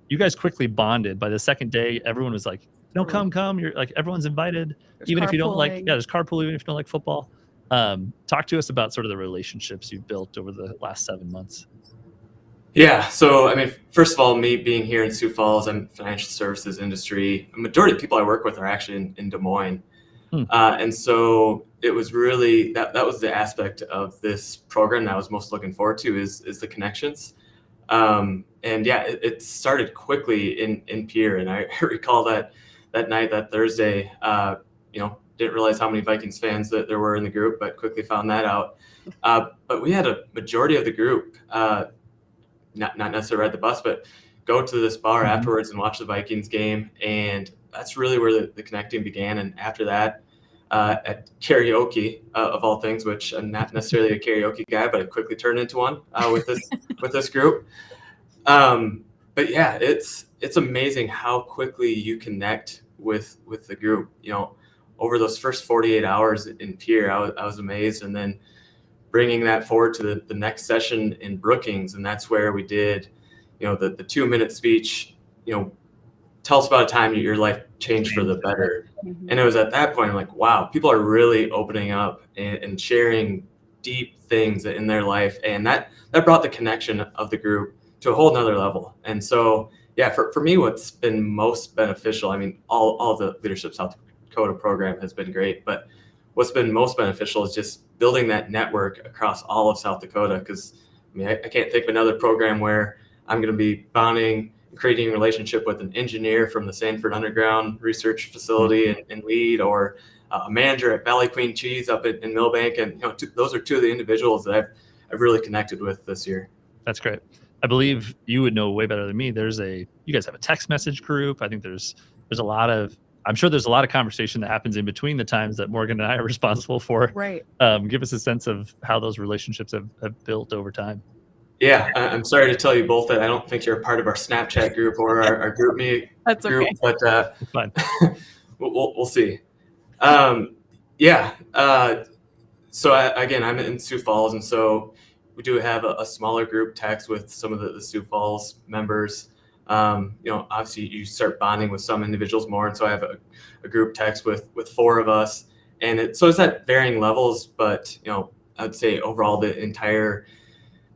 Speaker 1: you guys quickly bonded. By the second day, everyone was like, no, come. You're like, everyone's invited.
Speaker 2: There's
Speaker 1: Even if you don't like,
Speaker 2: carpooling.
Speaker 1: there's carpool, even if you don't like football. Talk to us about sort of the relationships you've built over the last 7 months.
Speaker 5: Yeah. So, I mean, first of all, me being here in Sioux Falls, I'm financial services industry. A majority of people I work with are actually in Des Moines. And so it was really, that was the aspect of this program that I was most looking forward to is the connections. And yeah, it started quickly in Pier. And I recall that night, that Thursday, didn't realize how many Vikings fans that there were in the group, but quickly found that out. But we had a majority of the group, not necessarily ride the bus, but go to this bar afterwards and watch the Vikings game. And that's really where the connecting began. And after that, at karaoke, of all things, which I'm not necessarily a karaoke guy, but I quickly turned into one with this group. But yeah, it's amazing how quickly you connect with the group. Over those first 48 hours in Pier, I was amazed. And then bringing that forward to the next session in Brookings, and that's where we did, the 2-minute speech. Tell us about a time your life changed for the better. And it was at that point, I'm like, wow, people are really opening up and sharing deep things in their life, and that brought the connection of the group to a whole nother level. And so, yeah, for me, what's been most beneficial, I mean, all the Leadership South Dakota program has been great, but what's been most beneficial is just building that network across all of South Dakota. Because I mean, I can't think of another program where I'm going to be bonding, creating a relationship with an engineer from the Sanford Underground Research Facility and lead, or a manager at Valley Queen Cheese up in Millbank. And those are two of the individuals that I've really connected with this year.
Speaker 1: That's great. I believe you would know way better than me. You guys have a text message group. I think I'm sure there's a lot of conversation that happens in between the times that Morgan and I are responsible for.
Speaker 2: Right.
Speaker 1: Give us a sense of how those relationships have built over time.
Speaker 5: Yeah, I'm sorry to tell you both that I don't think you're a part of our Snapchat group or our group me
Speaker 2: That's
Speaker 5: group,
Speaker 2: okay.
Speaker 5: but
Speaker 1: It's fine.
Speaker 5: we'll see. So again, I'm in Sioux Falls, and so we do have a smaller group text with some of the Sioux Falls members. Obviously you start bonding with some individuals more, and so I have a group text with 4 of us, and it's at varying levels, but I'd say overall the entire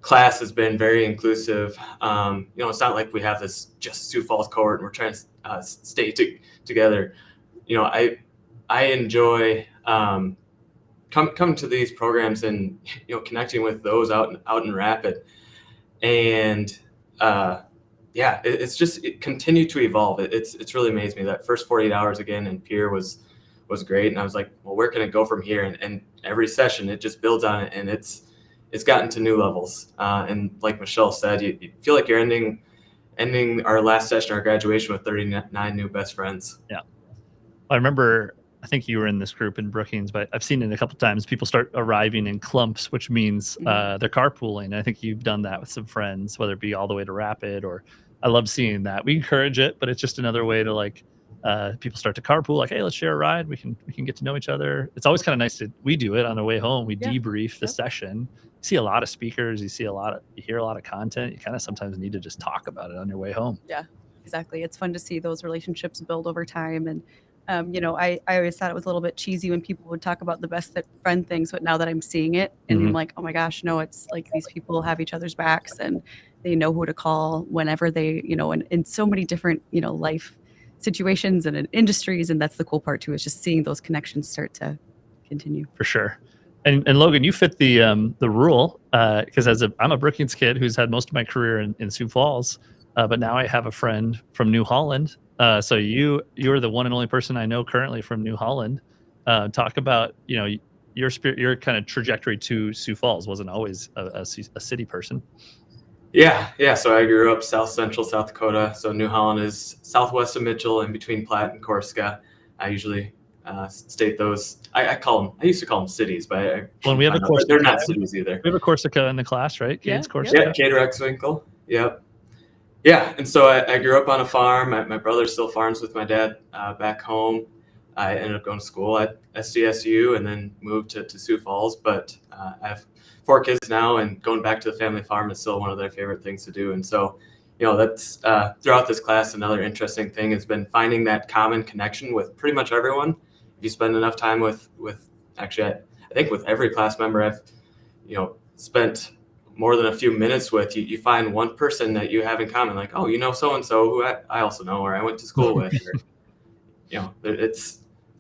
Speaker 5: class has been very inclusive. It's not like we have this just Sioux Falls cohort and we're trying to stay together. I enjoy coming to these programs and connecting with those out in Rapid, and it continued to evolve. It's really amazed me. That first 48 hours again in Pier was great, and I was like, well, where can it go from here? And every session it just builds on it, and it's gotten to new levels. And like Michelle said, you feel like you're ending our last session, our graduation, with 39 new best friends.
Speaker 1: Yeah. I remember, I think you were in this group in Brookings, but I've seen it a couple of times. People start arriving in clumps, which means they're carpooling. I think you've done that with some friends, whether it be all the way to Rapid, or I love seeing that. We encourage it, but it's just another way to people start to carpool, like, hey, let's share a ride. We can get to know each other. It's always kind of nice we do it on the way home. We debrief the session. You see a lot of speakers. You hear a lot of content. You kind of sometimes need to just talk about it on your way home.
Speaker 2: Yeah, exactly. It's fun to see those relationships build over time. And I always thought it was a little bit cheesy when people would talk about the best friend things, but now that I'm seeing it, and I'm like, oh my gosh, no, it's like these people have each other's backs and they know who to call whenever they, and in so many different, life situations and in industries. And that's the cool part too, is just seeing those connections start to continue.
Speaker 1: For sure. And Logan, you fit the rule because I'm a Brookings kid who's had most of my career in Sioux Falls, but now I have a friend from New Holland. So you're the one and only person I know currently from New Holland. Talk about your kind of trajectory to Sioux Falls. Wasn't always a city person.
Speaker 5: Yeah. So I grew up South Central South Dakota. So New Holland is southwest of Mitchell, in between Platte and Corsica. I usually state those. I used to call them cities, but
Speaker 1: We have a Corsica.
Speaker 5: They're not cities either.
Speaker 1: We have a Corsica in the class, right? Cade's
Speaker 2: Yeah,
Speaker 1: Corsica.
Speaker 5: Yeah, Cade Rexwinkle. Yep. Yeah, and so I grew up on a farm. My brother still farms with my dad back home. I ended up going to school at SDSU and then moved to Sioux Falls. But I have 4 kids now, and going back to the family farm is still one of their favorite things to do. And so, that's throughout this class, another interesting thing has been finding that common connection with pretty much everyone. If you spend enough time with actually, I think with every class member I've, spent more than a few minutes with, you find one person that you have in common, like, oh, so-and-so who I also know, or I went to school with, or, it's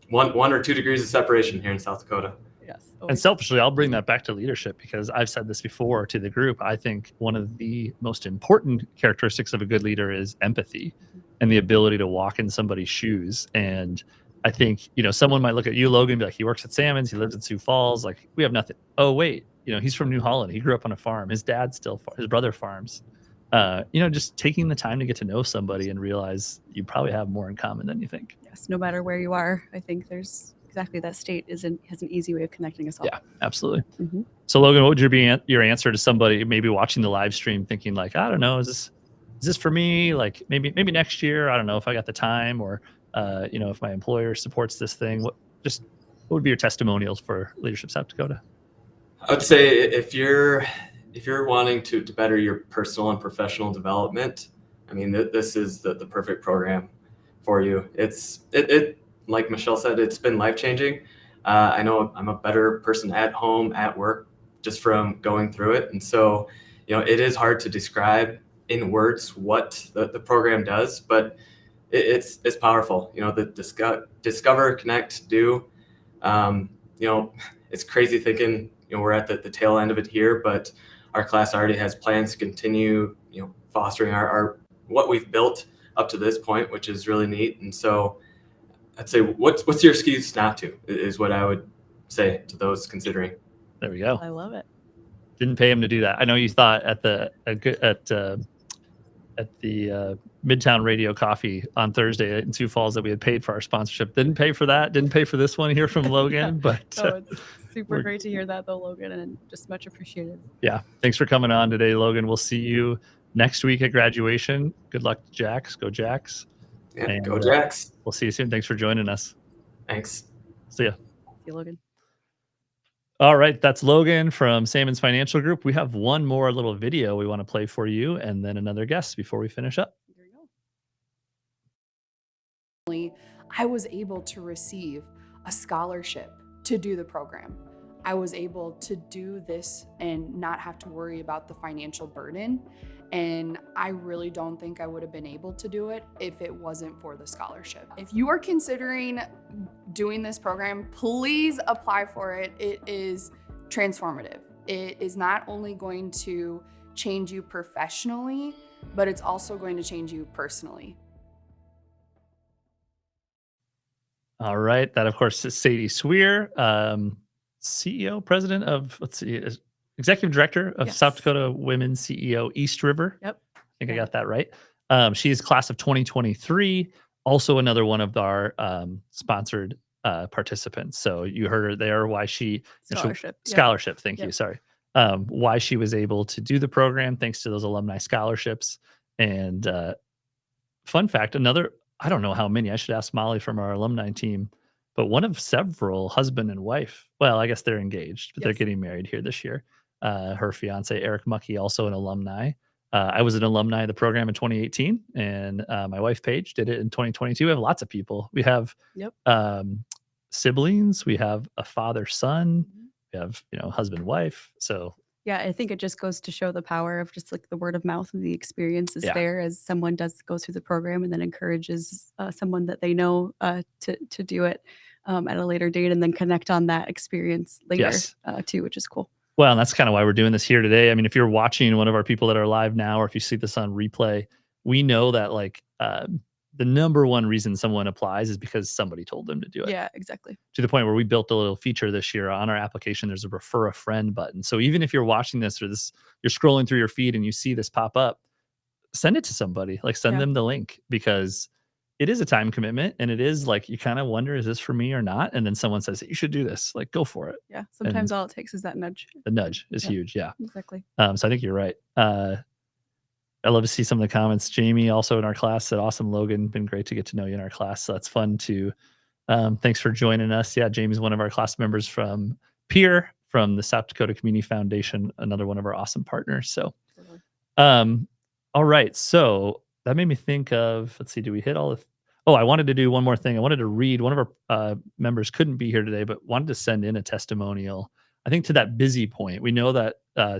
Speaker 5: one or 2 degrees of separation here in South Dakota.
Speaker 2: Yes.
Speaker 1: And selfishly, I'll bring that back to leadership because I've said this before to the group. I think one of the most important characteristics of a good leader is empathy and the ability to walk in somebody's shoes. And I think, someone might look at you, Logan, and be like, he works at Salmon's, he lives in Sioux Falls. Like, we have nothing. Oh, wait, he's from New Holland. He grew up on a farm. His dad his brother farms. Just taking the time to get to know somebody and realize you probably have more in common than you think.
Speaker 2: Yes, no matter where you are, I think there's exactly that state has an easy way of connecting us all.
Speaker 1: Yeah, absolutely.
Speaker 2: Mm-hmm.
Speaker 1: So Logan, what would your answer to somebody maybe watching the live stream thinking like, I don't know, is this for me? Like maybe next year, I don't know if I got the time or, if my employer supports this thing, what would be your testimonials for Leadership South Dakota?
Speaker 5: I would say if you're wanting to better your personal and professional development, I mean, this is the perfect program for you. It like Michelle said, it's been life-changing. I know I'm a better person at home, at work, just from going through it. And so, it is hard to describe in words what the program does, but it's powerful. The discover, connect, do. It's crazy thinking, we're at the tail end of it here, but our class already has plans to continue, fostering our what we've built up to this point, which is really neat. And so I'd say, what's your excuse not to, is what I would say to those considering.
Speaker 1: There we go.
Speaker 2: I love it.
Speaker 1: Didn't pay him to do that. I know you thought at the Midtown Radio Coffee on Thursday in Sioux Falls that we had paid for our sponsorship. Didn't pay for that. Didn't pay for this one here from Logan. But
Speaker 2: it's super great to hear that though, Logan, and just much appreciated.
Speaker 1: Yeah. Thanks for coming on today, Logan. We'll see you next week at graduation. Good luck to Jacks. Go Jacks.
Speaker 5: Yeah,
Speaker 1: and,
Speaker 5: go Jacks.
Speaker 1: We'll see you soon. Thanks for joining us.
Speaker 5: Thanks.
Speaker 1: See ya.
Speaker 2: See you, Logan.
Speaker 1: All right, that's Logan from Salmon's Financial Group. We have one more little video we want to play for you and then another guest before we finish up.
Speaker 2: Here we go.
Speaker 6: I was able to receive a scholarship to do the program. I was able to do this and not have to worry about the financial burden. And I really don't think I would have been able to do it if it wasn't for the scholarship. If you are considering doing this program, please apply for it. It is transformative. It is not only going to change you professionally, but it's also going to change you personally.
Speaker 1: All right. That, of course, is Sadie Sweer, CEO, president of, executive director of
Speaker 2: Yes.
Speaker 1: South Dakota Women's CEO East River.
Speaker 2: Yep.
Speaker 1: I think I got that right. She is class of 2023, also another one of our sponsored participants. So you heard her there, why
Speaker 2: Scholarship. Yep.
Speaker 1: Scholarship. Thank you.
Speaker 2: Yep.
Speaker 1: Sorry. Why she was able to do the program thanks to those alumni scholarships. And fun fact, I don't know how many, I should ask Molly from our alumni team, but one of several husband and wife, well, I guess they're engaged, but they're
Speaker 2: Yes.
Speaker 1: getting married here this year. Her fiance, Eric Mucky, also an alumni. I was an alumni of the program in 2018, and my wife, Paige, did it in 2022. We have lots of people. We have
Speaker 2: Yep.
Speaker 1: siblings. We have a father-son. We have, husband, wife. So
Speaker 2: Yeah, I think it just goes to show the power of just like the word of mouth and the experience is
Speaker 1: Yeah.
Speaker 2: there as someone does go through the program and then encourages someone that they know to do it at a later date and then connect on that experience later
Speaker 1: Yes.
Speaker 2: too, which is cool.
Speaker 1: Well, and that's kind of why we're doing this here today. I mean, if you're watching one of our people that are live now, or if you see this on replay, we know that like the number one reason someone applies is because somebody told them to do it.
Speaker 2: Yeah, exactly.
Speaker 1: To the point where we built a little feature this year on our application. There's a refer a friend button. So even if you're watching this or this, you're scrolling through your feed and you see this pop up, send it to somebody. Like send
Speaker 2: Yeah.
Speaker 1: them the link because it is a time commitment and it is like you kind of wonder, is this for me or not? And then someone says, you should do this. Like go for it.
Speaker 2: Yeah, sometimes all it takes is that nudge.
Speaker 1: The nudge is
Speaker 2: Yep.
Speaker 1: huge. Yeah.
Speaker 2: Exactly.
Speaker 1: So I think you're right. I love to see some of the comments. Jamie, also in our class, said, "Awesome, Logan. Been great to get to know you in our class." So that's fun too. Thanks for joining us. Yeah, Jamie's one of our class members from Peer, from the South Dakota Community Foundation, another one of our awesome partners. So,
Speaker 2: Totally.
Speaker 1: all right. So that made me think of. Let's see. Do we hit all the? Oh, I wanted to do one more thing. I wanted to read. One of our members couldn't be here today, but wanted to send in a testimonial. I think to that busy point, we know that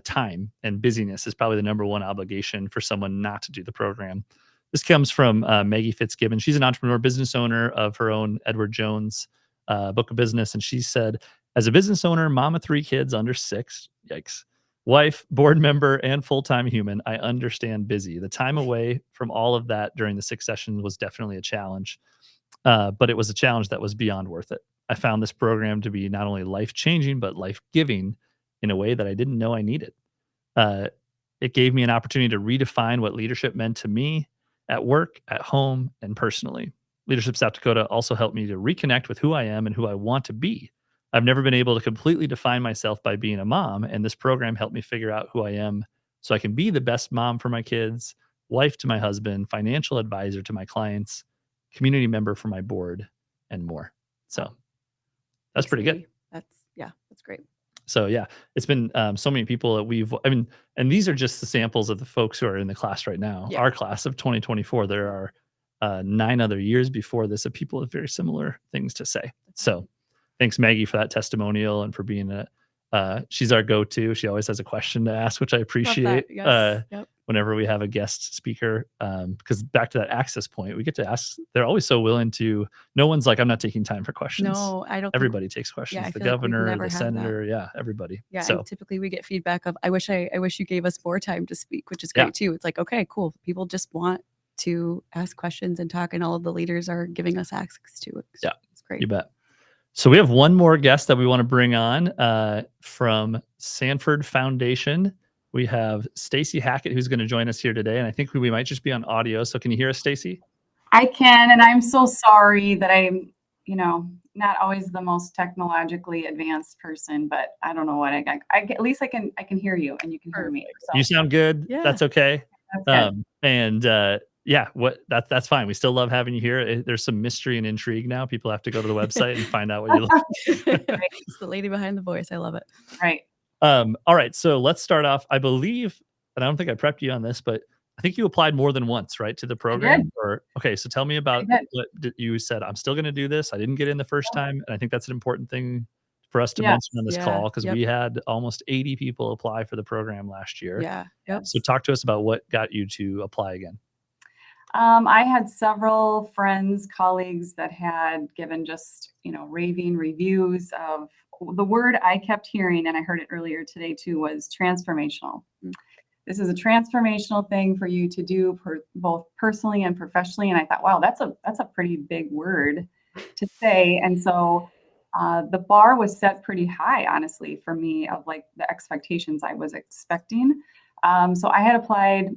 Speaker 1: time and busyness is probably the number one obligation for someone not to do the program. This comes from Maggie Fitzgibbon. She's an entrepreneur, business owner of her own Edward Jones book of business. And she said, as a business owner, mom of 3 kids under 6, yikes, wife, board member, and full-time human, I understand busy. The time away from all of that during the 6 sessions was definitely a challenge. But it was a challenge that was beyond worth it. I found this program to be not only life-changing, but life-giving in a way that I didn't know I needed. Uh, it gave me an opportunity to redefine what leadership meant to me at work, at home, and personally. Leadership South Dakota also helped me to reconnect with who I am and who I want to be. I've never been able to completely define myself by being a mom, and this program helped me figure out who I am so I can be the best mom for my kids, wife to my husband, financial advisor to my clients, community member for my board, and more. So that's pretty good.
Speaker 2: That's great.
Speaker 1: So yeah, it's been so many people that and these are just the samples of the folks who are in the class right now.
Speaker 2: Yeah.
Speaker 1: Our class of 2024, there are 9 other years before this of people with very similar things to say. So thanks, Maggie, for that testimonial and for being she's our go-to. She always has a question to ask, which I appreciate.
Speaker 2: Yes. Yep.
Speaker 1: Whenever we have a guest speaker, because back to that access point, we get to ask. They're always so willing to. No one's like, I'm not taking time for questions.
Speaker 2: No, I don't.
Speaker 1: Everybody takes questions.
Speaker 2: I
Speaker 1: The
Speaker 2: feel like we've
Speaker 1: governor,
Speaker 2: never
Speaker 1: the
Speaker 2: had that.
Speaker 1: senator, yeah, everybody.
Speaker 2: Yeah,
Speaker 1: So
Speaker 2: and typically we get feedback of, I wish you gave us more time to speak, which is
Speaker 1: Yeah.
Speaker 2: great too. It's like, okay, cool. People just want to ask questions and talk, and all of the leaders are giving us access to it.
Speaker 1: Yeah.
Speaker 2: It's great.
Speaker 1: you bet. So we have one more guest that we want to bring on from Sanford Foundation. We have Stacy Hackett, who's going to join us here today, and I think we might just be on audio. So can you hear us, Stacy?
Speaker 7: I can, and I'm so sorry that I'm, not always the most technologically advanced person, but I don't know what at least I can hear you and you can hear me. So
Speaker 1: You sound good.
Speaker 2: Yeah.
Speaker 1: That's okay.
Speaker 7: that's good.
Speaker 1: That's fine. We still love having you here. There's some mystery and intrigue now. People have to go to the website and find out what you look.
Speaker 2: It's the lady behind the voice. I love it.
Speaker 7: Right.
Speaker 1: All right. So let's start off. I believe, and I don't think I prepped you on this, but I think you applied more than once, right, to the program? Okay. So tell me about what you said. I'm still going to do this. I didn't get in the first time, and I think that's an important thing for us to
Speaker 7: Yes.
Speaker 1: mention on this
Speaker 2: Yeah.
Speaker 1: call because
Speaker 2: Yep.
Speaker 1: we had almost 80 people apply for the program last year.
Speaker 2: Yeah. Yep.
Speaker 1: So talk to us about what got you to apply again.
Speaker 7: I had several friends, colleagues that had given just, raving reviews of the word I kept hearing, and I heard it earlier today too, was transformational.
Speaker 2: Mm.
Speaker 7: This is a transformational thing for you to do both personally and professionally. And I thought, wow, that's a pretty big word to say. And so the bar was set pretty high, honestly, for me, of like the expectations I was expecting. So I had applied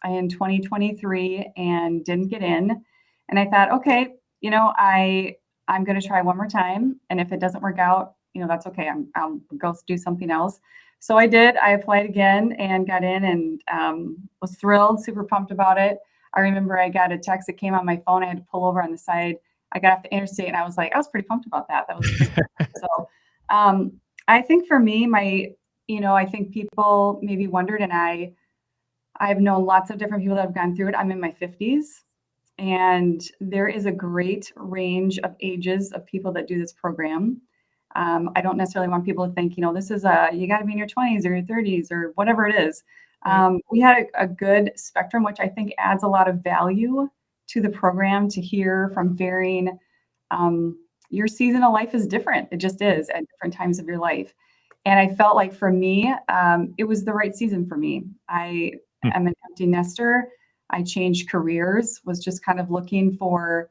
Speaker 7: in 2023 and didn't get in. And I thought, okay, I'm going to try one more time. And if it doesn't work out, that's okay. I'll go do something else. So I did. I applied again and got in and was thrilled, super pumped about it. I remember I got a text that came on my phone. I had to pull over on the side. I got off the interstate and I was pretty pumped about that. That was pretty cool. So I think for me, I think people maybe wondered, and I've known lots of different people that have gone through it. I'm in my 50s, and there is a great range of ages of people that do this program. I don't necessarily want people to think, this is you got to be in your 20s or your 30s or whatever it is.
Speaker 3: Right.
Speaker 7: We had a good spectrum, which I think adds a lot of value to the program to hear from varying, your season of life is different. It just is at different times of your life. And I felt like for me, it was the right season for me. I
Speaker 1: Hmm.
Speaker 7: am an empty nester. I changed careers, was just kind of looking for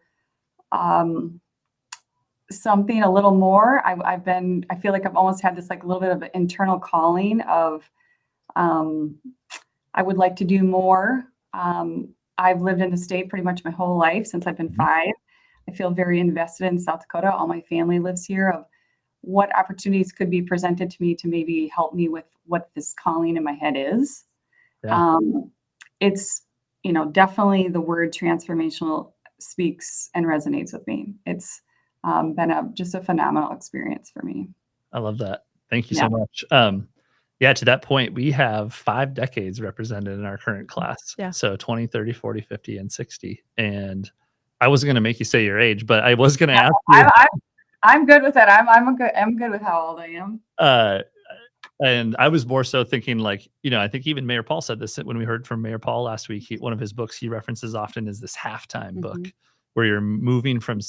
Speaker 7: something a little more. I feel like I've almost had this like a little bit of an internal calling of, I would like to do more. I've lived in the state pretty much my whole life since I've been
Speaker 1: Mhm.
Speaker 7: 5. I feel very invested in South Dakota. All my family lives here. Of what opportunities could be presented to me to maybe help me with what this calling in my head is.
Speaker 1: Yeah.
Speaker 7: It's, definitely the word transformational speaks and resonates with me. It's been just a phenomenal experience for me.
Speaker 1: I love that. Thank you
Speaker 7: Yeah.
Speaker 1: so much. Yeah, to that point, we have 5 decades represented in our current class.
Speaker 2: Yeah.
Speaker 1: So 20, 30, 40, 50, and 60. And I wasn't going to make you say your age, but I was going to ask you,
Speaker 7: I'm good with that. I'm good with how old I am.
Speaker 1: uh, and I was more so thinking like, I think even Mayor Paul said this when we heard from Mayor Paul last week. One of his books he references often is this halftime book
Speaker 2: Mhm.
Speaker 1: where you're moving from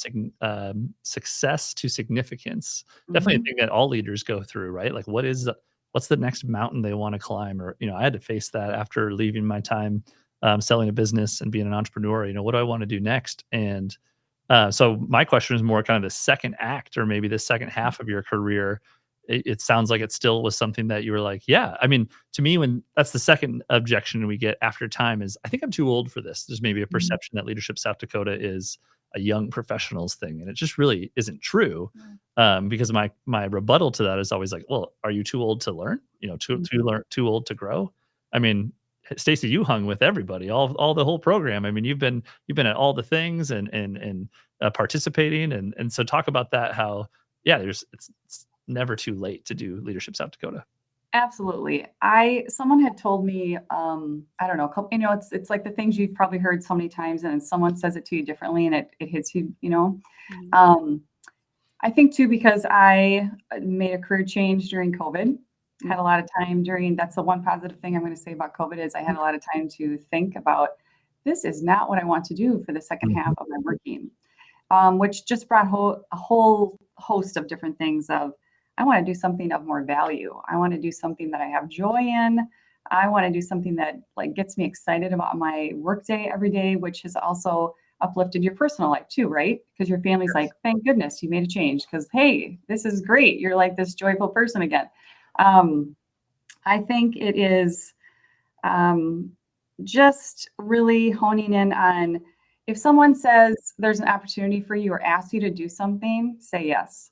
Speaker 1: success to significance. Definitely a
Speaker 7: Mhm.
Speaker 1: thing that all leaders go through, right? Like what's the next mountain they want to climb? Or, I had to face that after leaving my time selling a business and being an entrepreneur. What do I want to do next? And so my question is more kind of the second act or maybe the second half of your career. It sounds like it still was something that you were like, yeah. I mean, to me, when that's the second objection we get after time is, I think I'm too old for this. There's maybe a
Speaker 7: Mhm.
Speaker 1: perception that Leadership South Dakota is a young professionals thing, and it just really isn't true. Because my rebuttal to that is always like, well, are you too old to learn? Too old to grow. I mean, Stacy, you hung with everybody, all the whole program. I mean, you've been at all the things and participating, and so talk about that. How yeah, it's never too late to do Leadership South Dakota.
Speaker 7: Absolutely. Someone had told me, I don't know, it's like the things you've probably heard so many times, and then someone says it to you differently, and it hits you.
Speaker 2: Mhm.
Speaker 7: I think too because I made a career change during COVID. Had a lot of time that's the one positive thing I'm going to say about COVID is I had a lot of time to think about this is not what I want to do for the second half
Speaker 1: Mhm.
Speaker 7: of my working, which just brought a whole host of different things of I want to do something of more value. I want to do something that I have joy in. I want to do something that like gets me excited about my workday every day, which has also uplifted your personal life too, right? Because your family's like, thank goodness you made a change. Because hey, this is great. You're like this joyful person again. Um, I think it is um, just really honing in on if someone says there's an opportunity for you or asks you to do something, say yes.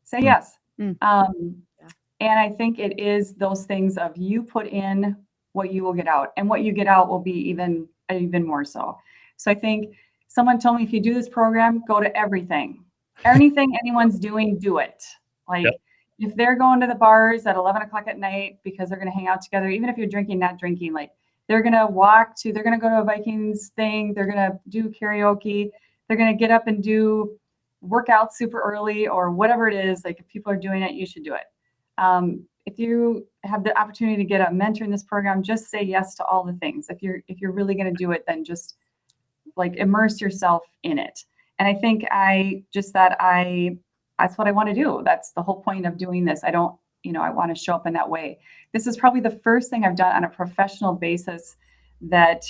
Speaker 7: Say
Speaker 1: Mm.
Speaker 7: yes.
Speaker 2: Mm. Yeah.
Speaker 7: And I think it is those things of you put in what you will get out, and what you get out will be even more so. So I think someone told me if you do this program, go to everything. Anything anyone's doing, do it.
Speaker 1: Yep.
Speaker 7: Like if they're going to the bars at 11 o'clock at night because they're going to hang out together, even if you're drinking, not drinking, like they're going to go to a Vikings thing, they're going to do karaoke, they're going to get up and do workout super early or whatever it is. Like if people are doing it, you should do it. If you have the opportunity to get a mentor in this program, just say yes to all the things. If you're really going to do it, then just like immerse yourself in it. And I think that's what I want to do. That's the whole point of doing this. I want to show up in that way. This is probably the first thing I've done on a professional basis that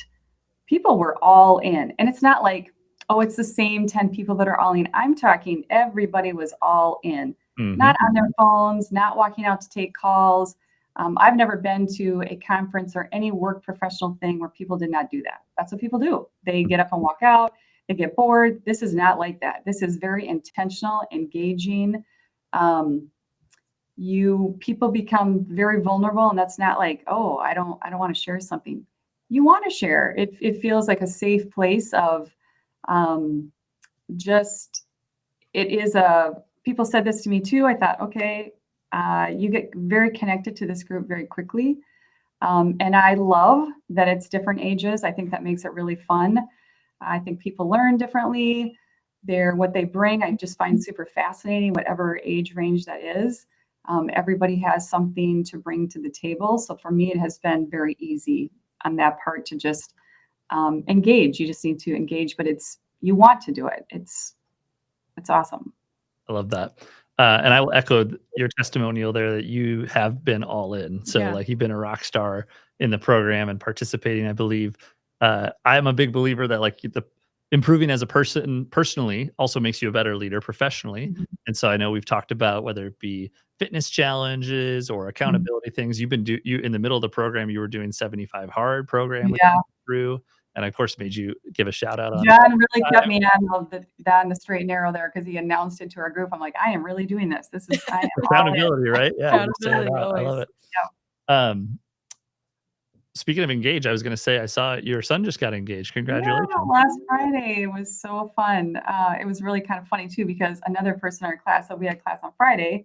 Speaker 7: people were all in. And it's not like, oh, it's the same 10 people that are all in. I'm talking everybody was all in,
Speaker 1: Mhm.
Speaker 7: not on their phones, not walking out to take calls. I've never been to a conference or any work professional thing where people did not do that. That's what people do. They get up and walk out, they get bored. This is not like that. This is very intentional, engaging. Um, people become very vulnerable, and that's not like, oh, I don't want to share something. You want to share. It feels like a safe place of um, just it is a people said this to me too. I thought, okay, you get very connected to this group very quickly. And I love that it's different ages. I think that makes it really fun. I think people learn differently. what they bring, I just find super fascinating, whatever age range that is. Everybody has something to bring to the table. So for me, it has been very easy on that part to just engage. You just need to engage, but you want to do it. It's awesome.
Speaker 1: I love that. And I will echo your testimonial there that you have been all in. So
Speaker 2: Yeah.
Speaker 1: like you've been a rock star in the program and participating, I believe. I'm a big believer that like the improving as a person personally also makes you a better leader professionally.
Speaker 7: Mhm.
Speaker 1: And so I know we've talked about whether it be fitness challenges or accountability things. You've been you in the middle of the program, you were doing 75 hard program with
Speaker 7: Yeah.
Speaker 1: through, and of course made you give a shout out on
Speaker 7: John really kept me on the straight and narrow there because he announced it to our group. I'm like, I am really doing this. I am all in.
Speaker 1: accountability, right? Yeah, just say it
Speaker 2: Accountability,
Speaker 1: out. I love
Speaker 2: always.
Speaker 1: it. Speaking of engage, I was gonna say I saw your son just got engaged. Congratulations.
Speaker 7: Yeah, last Friday it was so fun. It was really kind of funny too because another person in our class, so we had class on Friday,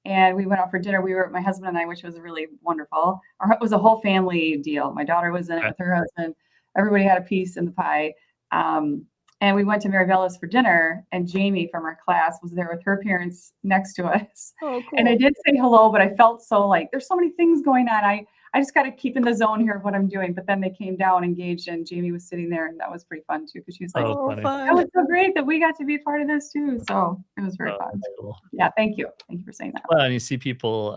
Speaker 7: and we went out for dinner. My husband and I, which was really wonderful. It was a whole family deal. My daughter was in it
Speaker 1: Okay.
Speaker 7: with her husband. Everybody had a piece in the pie. And we went to Maribella's for dinner, and Jamie from our class was there with her parents next to us.
Speaker 2: Oh,
Speaker 7: And I did say hello, but I felt so like there's so many things going on. I just got to keep in the zone here of what I'm doing. But then they came down engaged, and Jamie was sitting there, and that was pretty fun too because she was like,
Speaker 1: Oh, funny.
Speaker 7: "That was so great that we got to be a part of this too." So it was very
Speaker 1: Oh,
Speaker 7: fun.
Speaker 1: that's cool.
Speaker 7: Yeah, thank you for saying that.
Speaker 1: Well, and you see people,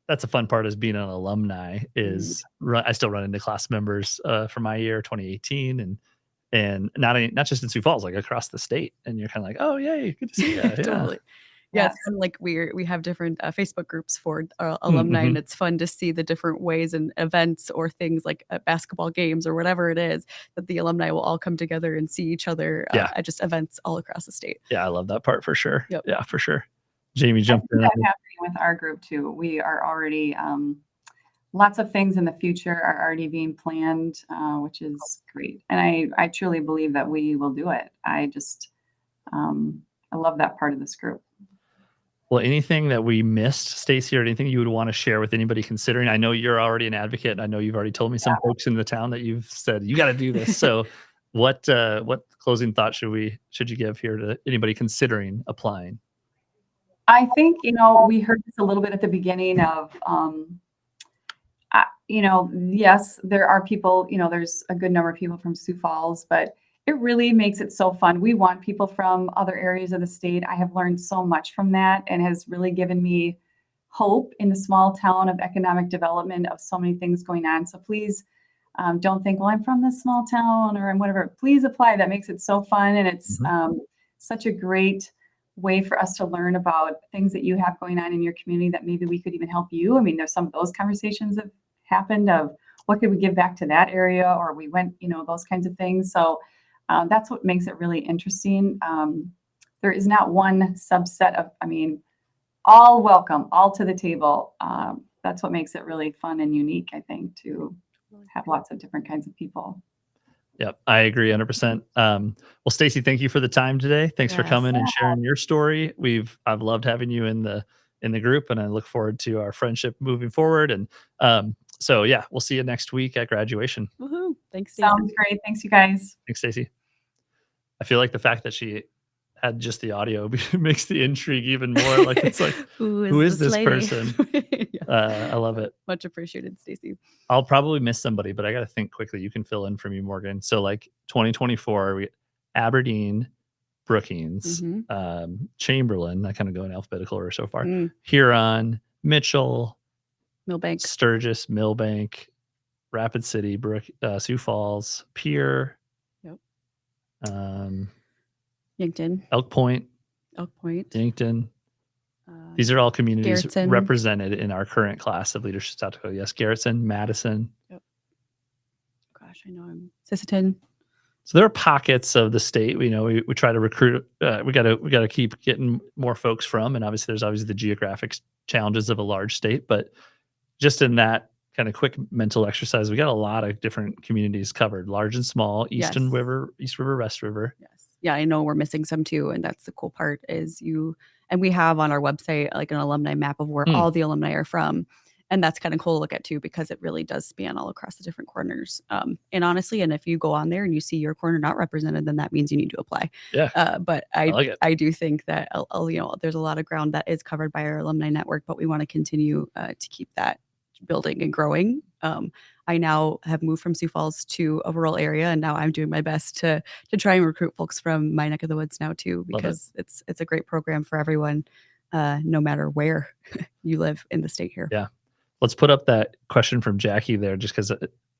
Speaker 1: that's a fun part is being an alumni is I still run into class members from my year 2018 and not just in Sioux Falls, like across the state. And you're kind of like, oh yay, good to see you. Yeah.
Speaker 2: Totally. Yeah, it's
Speaker 7: Yes.
Speaker 2: kind of like we have different Facebook groups for alumni, and it's fun to see the different ways and events or things like at basketball games or whatever it is that the alumni will all come together and see each other
Speaker 1: Yeah.
Speaker 2: at just events all across the state.
Speaker 1: Yeah, I love that part for sure.
Speaker 2: Yep.
Speaker 1: Yeah, for sure. Jamie
Speaker 7: I
Speaker 1: jumped
Speaker 7: see
Speaker 1: in.
Speaker 7: that happening with our group too. We are already lots of things in the future are already being planned, which is great. And I truly believe that we will do it. I love that part of this group.
Speaker 1: Well, anything that we missed, Stacy, or anything you would want to share with anybody considering? I know you're already an advocate. And I know you've already told me some folks in the town that you've said you got to do this. So, what closing thought should you give here to anybody considering applying?
Speaker 7: I think, we heard this a little bit at the beginning of, yes, there are people, there's a good number of people from Sioux Falls, but it really makes it so fun. We want people from other areas of the state. I have learned so much from that and has really given me hope in the small town of economic development of so many things going on. So please don't think, well, I'm from this small town or I'm whatever. Please apply. That makes it so fun. And it's such a great way for us to learn about things that you have going on in your community that maybe we could even help you. I mean, there's some of those conversations that happened of what could we give back to that area, or we went, those kinds of things. So that's what makes it really interesting. There is not one subset of, all welcome, all to the table. That's what makes it really fun and unique, I think, to have lots of different kinds of people.
Speaker 1: Yep, I agree 100%. Well, Stacy, thank you for the time today. Thanks for
Speaker 2: Yes.
Speaker 1: coming and sharing your story. I've loved having you in the group, and I look forward to our friendship moving forward. And so yeah, we'll see you next week at graduation.
Speaker 2: Woohoo! Thanks, Stacey.
Speaker 7: Sounds great. Thanks, you guys.
Speaker 1: Thanks, Stacy. I feel like the fact that she had just the audio makes the intrigue even more. Like it's like, who is this person?
Speaker 2: Yes.
Speaker 1: I love it.
Speaker 2: Much appreciated, Stacy.
Speaker 1: I'll probably miss somebody, but I got to think quickly. You can fill in for me, Morgan. So like 2024, Aberdeen, Brookings, Chamberlain. I kind of go in alphabetical order so far. Huron, Mitchell,
Speaker 2: Millbank,
Speaker 1: Sturgis, Millbank, Rapid City, Sioux Falls, Pierre.
Speaker 2: Yep.
Speaker 1: Yankton,
Speaker 2: Elk Point,
Speaker 1: Yankton. These are all communities
Speaker 2: Garrettson.
Speaker 1: represented in our current class of Leadership South Dakota. Yes, Garrettson, Madison.
Speaker 2: Yep. Gosh, I know I'm Sisseton.
Speaker 1: So there are pockets of the state. We try to recruit. We got to keep getting more folks from, and obviously there's the geographic challenges of a large state. But just in that kind of quick mental exercise, we got a lot of different communities covered, large and small, East River, West River.
Speaker 2: Yes. Yeah, I know we're missing some too, and that's the cool part is and we have on our website like an alumni map of where all the alumni are from. And that's kind of cool to look at too, because it really does span all across the different corners. And honestly, and if you go on there and you see your corner not represented, then that means you need to apply.
Speaker 1: Yeah.
Speaker 2: But
Speaker 1: I like it.
Speaker 2: I do think that there's a lot of ground that is covered by our alumni network, but we want to continue to keep that building and growing. I now have moved from Sioux Falls to a rural area, and now I'm doing my best to try and recruit folks from my neck of the woods now too, because it's a great program for everyone, no matter where you live in the state here.
Speaker 1: Yeah. Let's put up that question from Jackie there, just because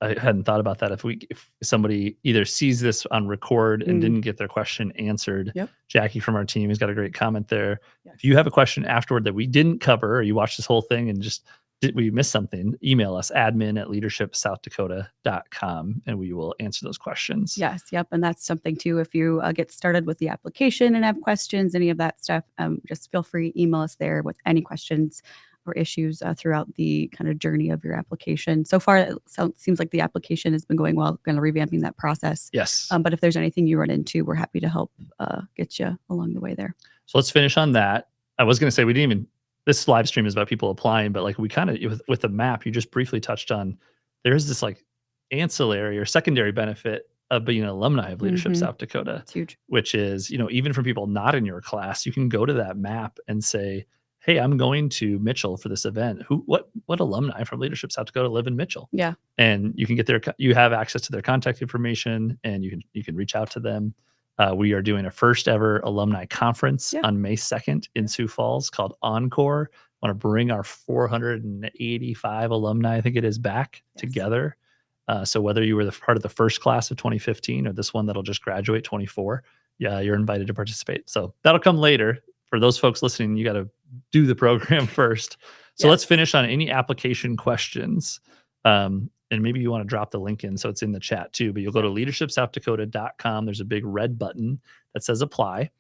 Speaker 1: I hadn't thought about that. If somebody either sees this on record and didn't get their question answered,
Speaker 2: Yep.
Speaker 1: Jackie from our team has got a great comment there.
Speaker 2: Yes.
Speaker 1: If you have a question afterward that we didn't cover, or you watched this whole thing and just we missed something, email us admin@leadershipsouthdakota.com and we will answer those questions.
Speaker 2: Yes. Yep. And that's something too. If you get started with the application and have questions, any of that stuff, just feel free to email us there with any questions or issues throughout the kind of journey of your application. So far, it seems like the application has been going well, kind of revamping that process.
Speaker 1: Yes.
Speaker 2: But if there's anything you run into, we're happy to help get you along the way there.
Speaker 1: So let's finish on that. I was going to say, this live stream is about people applying, but like we kind of, with the map, you just briefly touched on, there's this like ancillary or secondary benefit of being an alumni of Leadership South Dakota.
Speaker 2: It's huge.
Speaker 1: Which is, even for people not in your class, you can go to that map and say, hey, I'm going to Mitchell for this event. What alumni from Leadership South Dakota live in Mitchell?
Speaker 2: Yeah.
Speaker 1: And you can you have access to their contact information, and you can reach out to them. We are doing a first ever alumni conference on May 2nd in Sioux Falls called Encore. I want to bring our 485 alumni, I think it is, back together. So whether you were part of the first class of 2015 or this one that'll just graduate 24, you're invited to participate. So that'll come later. For those folks listening, you got to do the program first. So let's finish on any application questions. And maybe you want to drop the link in so it's in the chat too, but you'll go to leadershipsouthdakota.com. There's a big red button that says apply.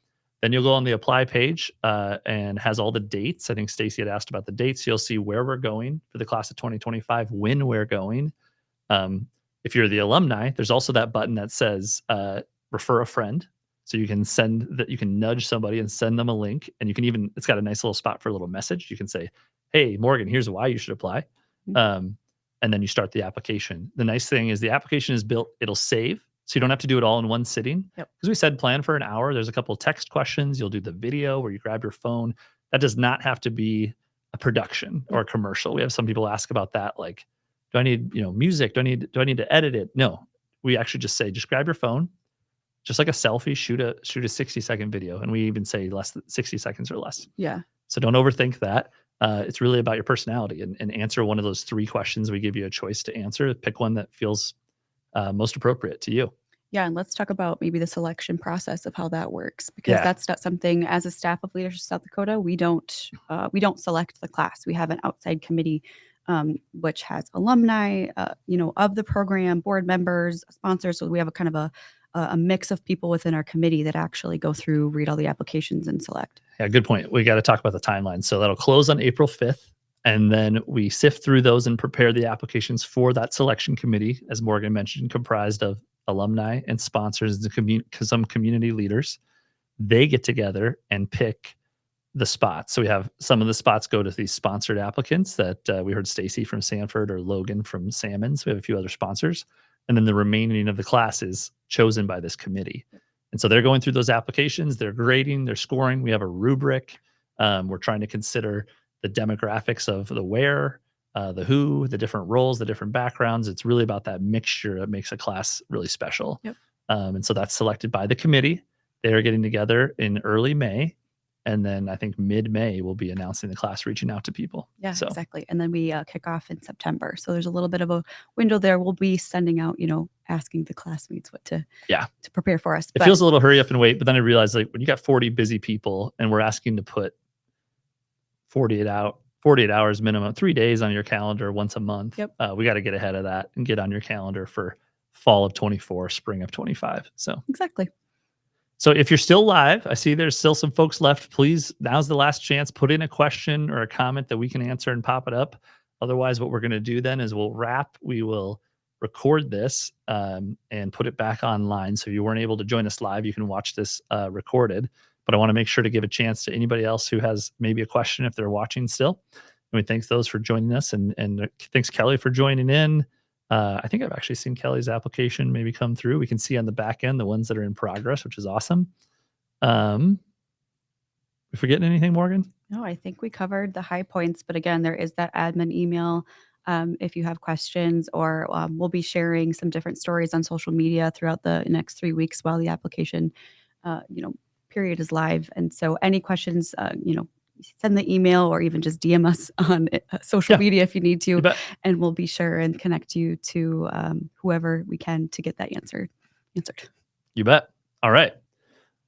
Speaker 1: Then you'll go on the apply page and has all the dates. I think Stacy had asked about the dates. You'll see where we're going for the class of 2025, when we're going. If you're the alumni, there's also that button that says refer a friend. So you can you can nudge somebody and send them a link. And you can it's got a nice little spot for a little message. You can say, hey, Morgan, here's why you should apply. And then you start the application. The nice thing is the application is built, it'll save. So you don't have to do it all in one sitting. Because we said plan for an hour. There's a couple of text questions. You'll do the video where you grab your phone. That does not have to be a production or a commercial. We have some people ask about that. Like, do I need, music? Do I need to edit it? No, we actually just say, just grab your phone, just like a selfie, shoot a 60-second video. And we even say less than 60 seconds or less.
Speaker 2: Yeah.
Speaker 1: So don't overthink that. It's really about your personality and answer one of those 3 questions. We give you a choice to answer. Pick one that feels most appropriate to you.
Speaker 2: Yeah, and let's talk about maybe the selection process of how that works, because that's not something as a staff of Leadership South Dakota, we don't select the class. We have an outside committee which has alumni, of the program, board members, sponsors. So we have a kind of a mix of people within our committee that actually go through, read all the applications, and select. Yeah,
Speaker 1: good point. We got to talk about the timeline. So that'll close on April 5th. And then we sift through those and prepare the applications for that selection committee, as Morgan mentioned, comprised of alumni and sponsors and some community leaders. They get together and pick the spots. So we have some of the spots go to these sponsored applicants that we heard Stacy from Sanford or Logan from Salmons. We have a few other sponsors. And then the remaining of the class is chosen by this committee. And so they're going through those applications, they're grading, they're scoring. We have a rubric. We're trying to consider the demographics of the where, the who, the different roles, the different backgrounds. It's really about that mixture that makes a class really special. And so that's selected by the committee. They are getting together in early May. And then I think mid-May we'll be announcing the class, reaching out to people.
Speaker 2: Yeah, exactly. And then we kick off in September. So there's a little bit of a window there. We'll be sending out, asking the classmates what to prepare for us.
Speaker 1: It feels a little hurry up and wait, but then I realized like when you got 40 busy people and we're asking to put 48 hours minimum, 3 days on your calendar once a month. We got to get ahead of that and get on your calendar for fall of 24, spring of 25. So
Speaker 2: exactly.
Speaker 1: So if you're still live, I see there's still some folks left. Please, now's the last chance. Put in a question or a comment that we can answer and pop it up. Otherwise, what we're going to do then is we'll wrap. We will record this and put it back online. So if you weren't able to join us live, you can watch this recorded. But I want to make sure to give a chance to anybody else who has maybe a question if they're watching still. we thank those for joining us, and thanks Kelly for joining in. I think I've actually seen Kelly's application maybe come through. We can see on the back end the ones that are in progress, which is awesome. We forgetting anything, Morgan?
Speaker 2: No, I think we covered the high points, but again, there is that admin email. If you have questions, or we'll be sharing some different stories on social media throughout the next 3 weeks while the application, period is live. And so any questions, send the email or even just DM us on social media if you need to, and we'll be sure and connect you to whoever we can to get that answered.
Speaker 1: You bet. All right.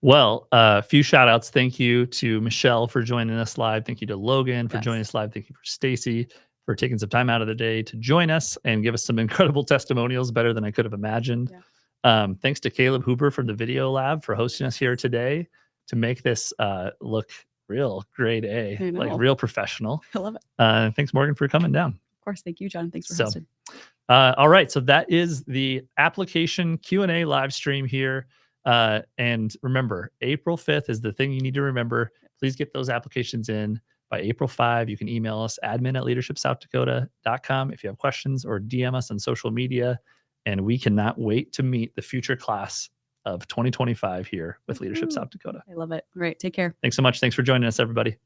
Speaker 1: Well, a few shout outs. Thank you to Michelle for joining us live. Thank you to Logan for joining us live. Thank you for Stacy for taking some time out of the day to join us and give us some incredible testimonials, better than I could have imagined. Thanks to Caleb Hooper from the Video Lab for hosting us here today to make this look real grade A, like real professional.
Speaker 2: I love it.
Speaker 1: Thanks, Morgan, for coming down.
Speaker 2: Of course. Thank you, John. Thanks for hosting.
Speaker 1: All right. So that is the application Q&A live stream here. And remember, April 5th is the thing you need to remember. Please get those applications in by April 5. You can email us admin@leadershipsouthdakota.com if you have questions, or DM us on social media. And we cannot wait to meet the future class of 2025 here with Leadership South Dakota.
Speaker 2: I love it. All right. Take care.
Speaker 1: Thanks so much. Thanks for joining us, everybody.